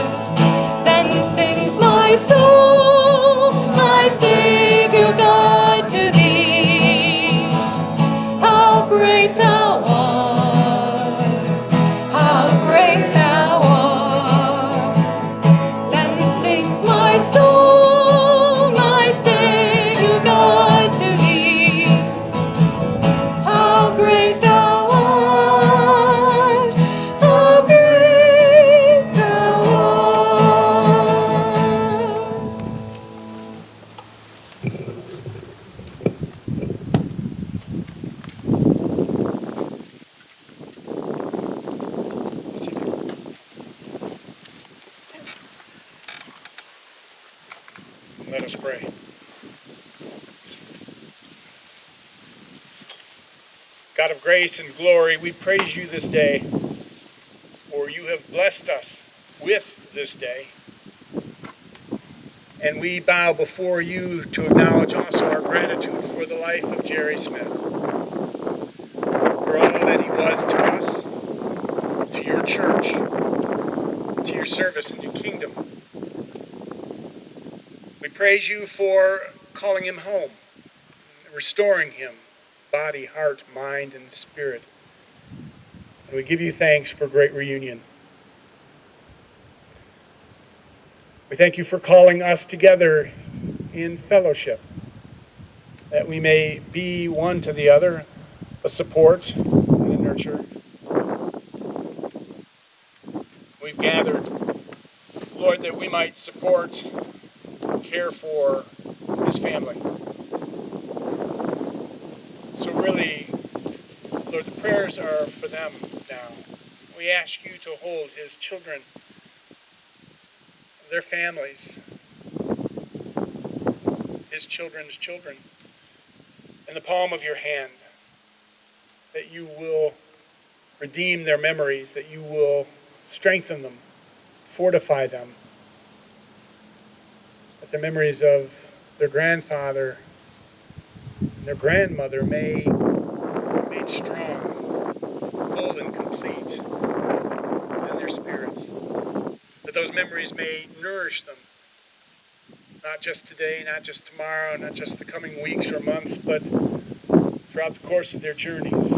Then sings my soul, my Savior God, to thee. How great thou art. great thou art, how great thou art. Let us pray. God of grace and glory, we praise you this day, for you have blessed us with this day. And we bow before you to acknowledge also our gratitude for the life of Jerry Smith, for all that he was to us, to your church, to your service and your kingdom. We praise you for calling him home, restoring him, body, heart, mind, and spirit. And we give you thanks for great reunion. We thank you for calling us together in fellowship, that we may be one to the other, a support and a nurture. We've gathered, Lord, that we might support, care for his family. So really, Lord, the prayers are for them now. We ask you to hold his children, their families, his children's children, in the palm of your hand, that you will redeem their memories, that you will strengthen them, fortify them, that the memories of their grandfather and their grandmother may be made strong, full and complete in their spirits, that those memories may nourish them, not just today, not just tomorrow, not just the coming weeks or months, but throughout the course of their journeys,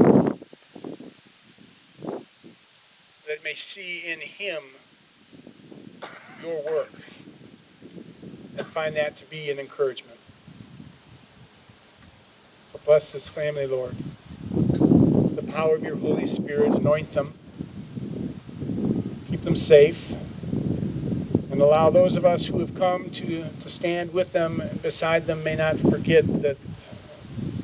that may see in him your work and find that to be an encouragement. So bless this family, Lord. The power of your Holy Spirit, anoint them, keep them safe, and allow those of us who have come to stand with them and beside them may not forget that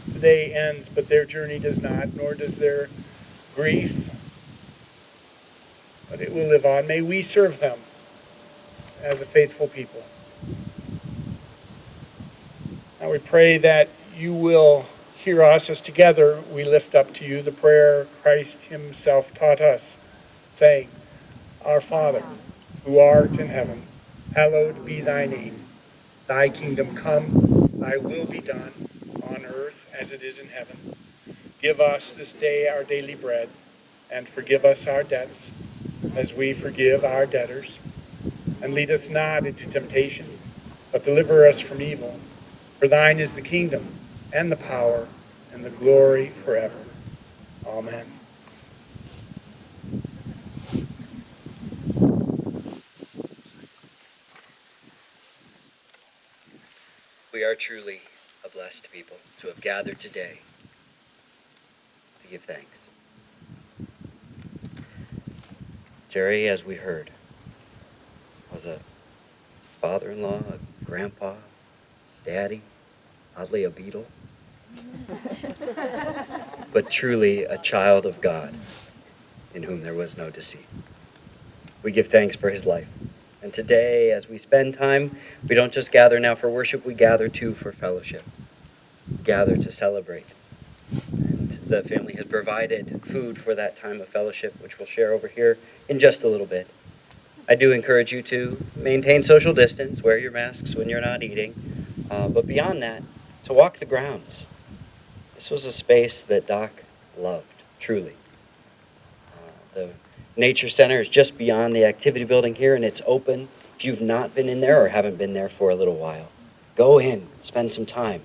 the day ends, but their journey does not, nor does their grief, but it will live on. May we serve them as a faithful people. Now we pray that you will hear us as together we lift up to you the prayer Christ himself taught us, saying, Our Father, who art in heaven, hallowed be thy name. Thy kingdom come, thy will be done, on earth as it is in heaven. Give us this day our daily bread, and forgive us our debts, as we forgive our debtors. And lead us not into temptation, but deliver us from evil. For thine is the kingdom, and the power, and the glory forever. Amen. We are truly a blessed people to have gathered today to give thanks. Jerry, as we heard, was a father-in-law, a grandpa, daddy, oddly a beetle, but truly a child of God in whom there was no deceit. We give thanks for his life. And today, as we spend time, we don't just gather now for worship, we gather too for fellowship. We gather to celebrate. And the family has provided food for that time of fellowship, which we'll share over here in just a little bit. I do encourage you to maintain social distance, wear your masks when you're not eating, but beyond that, to walk the grounds. This was a space that Doc loved, truly. The Nature Center is just beyond the activity building here, and it's open. If you've not been in there or haven't been there for a little while, go in, spend some time.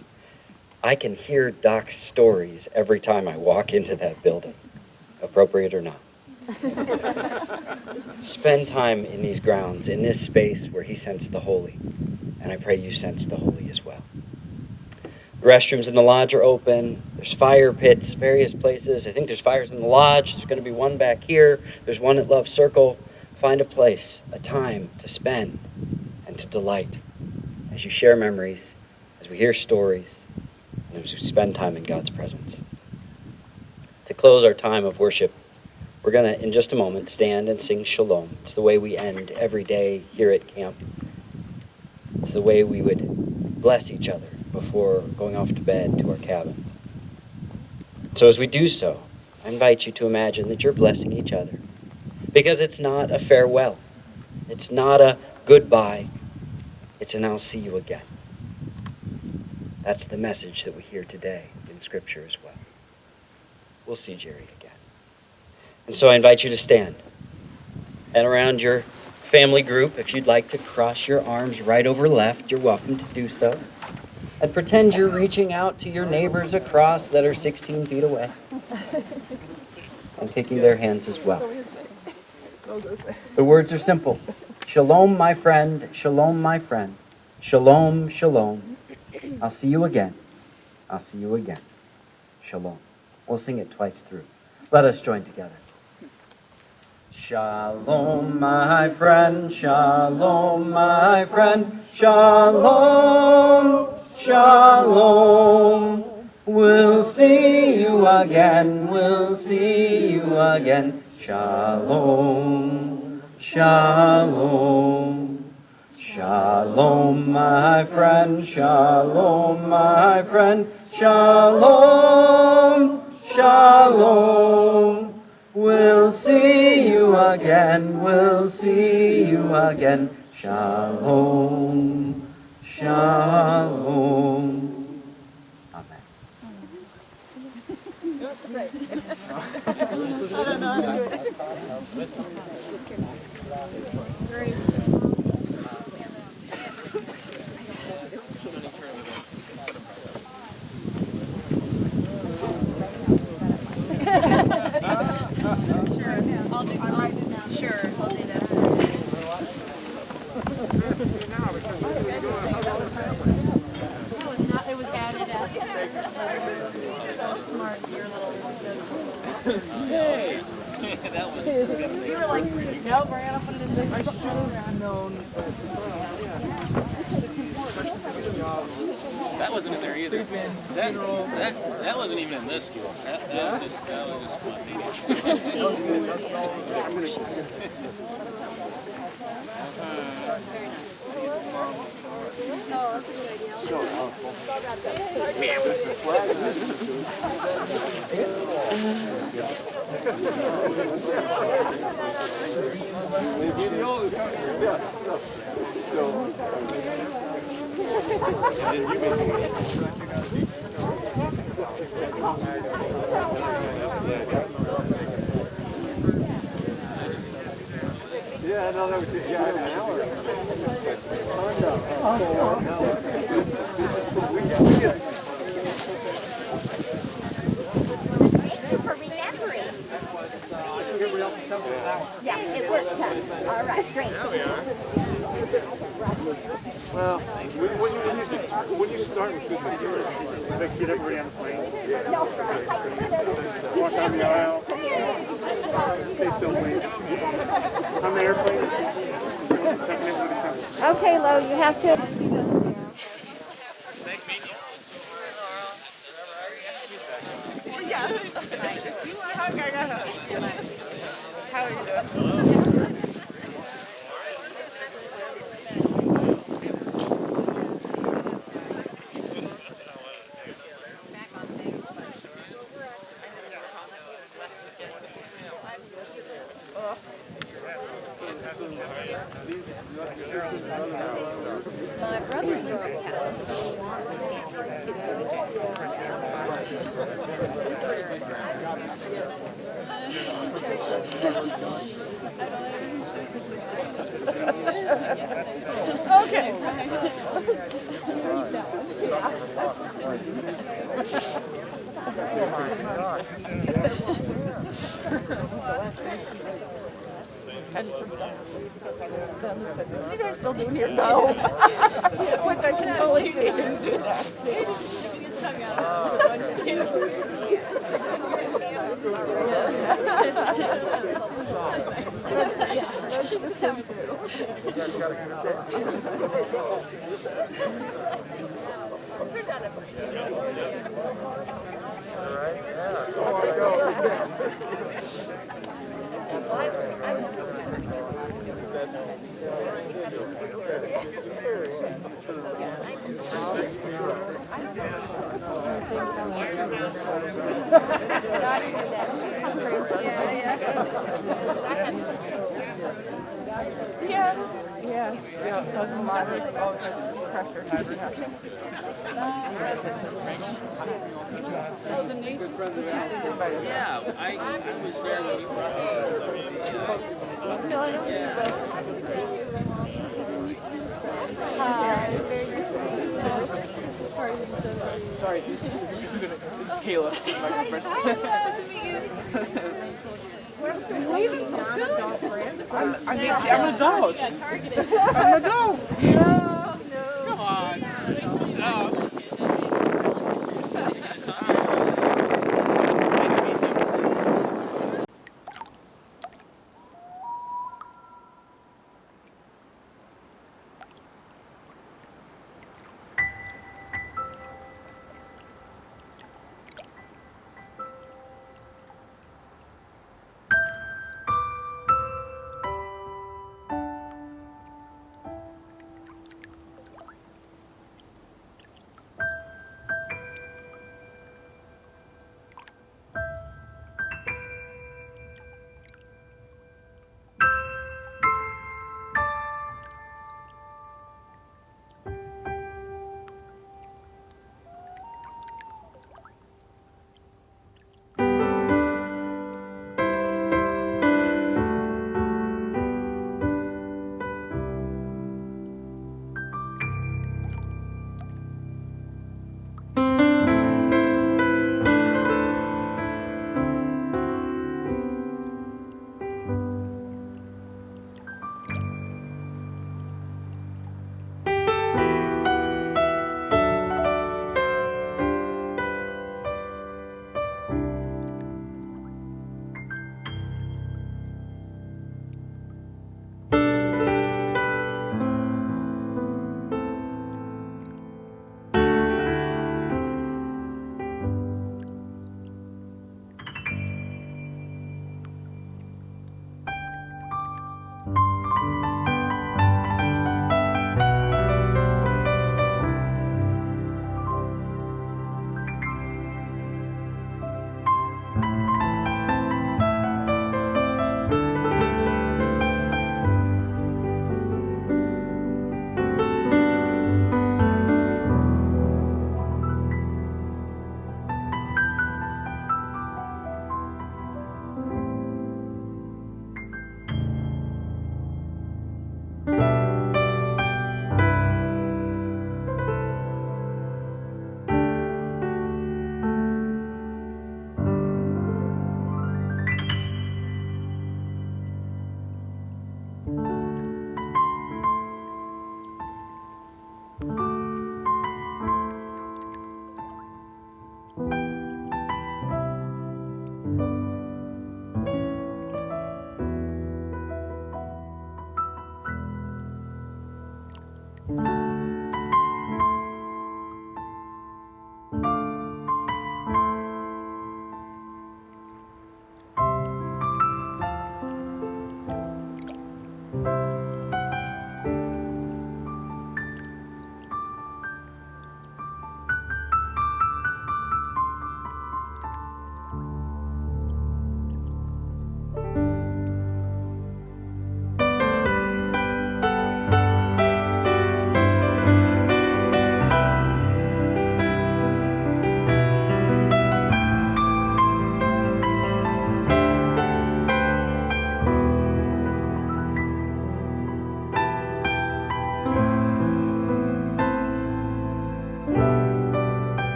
I can hear Doc's stories every time I walk into that building, appropriate or not. Spend time in these grounds, in this space where he sensed the holy, and I pray you sense the holy as well. The restrooms in the lodge are open. There's fire pits, various places. I think there's fires in the lodge. There's going to be one back here. There's one at Love Circle. Find a place, a time to spend and to delight as you share memories, as we hear stories, and as we spend time in God's presence. To close our time of worship, we're going to, in just a moment, stand and sing Shalom. It's the way we end every day here at camp. It's the way we would bless each other before going off to bed to our cabins. So as we do so, I invite you to imagine that you're blessing each other, because it's not a farewell. It's not a goodbye. It's an I'll see you again. That's the message that we hear today in Scripture as well. We'll see Jerry again. And so I invite you to stand. And around your family group, if you'd like to cross your arms right over left, you're welcome to do so. And pretend you're reaching out to your neighbors across that are 16 feet away. And taking their hands as well. The words are simple. Shalom, my friend. Shalom, my friend. Shalom, shalom. I'll see you again. I'll see you again. Shalom. We'll sing it twice through. Let us join together. Shalom, my friend. Shalom, my friend. Shalom, shalom. We'll see you again. We'll see you again. Shalom, shalom. Shalom, my friend. Shalom, my friend. Shalom, shalom. We'll see you again. We'll see you again. Shalom, shalom. Amen. That wasn't in there either. That wasn't even in this school. That was just Yeah, no, that was just an hour. For remembering. Yeah, it worked. All right, great. Well, when you start with good material, make sure everybody on the plane. Walk down the aisle. They still wait. On the airplane. Okay, Lo, you have to. Nice meeting you. How are you doing? My brother lives in town. Okay. You guys still doing your go? Which I can totally see you do that. Sorry, this is Kayla. I'm an adult. I'm an adult.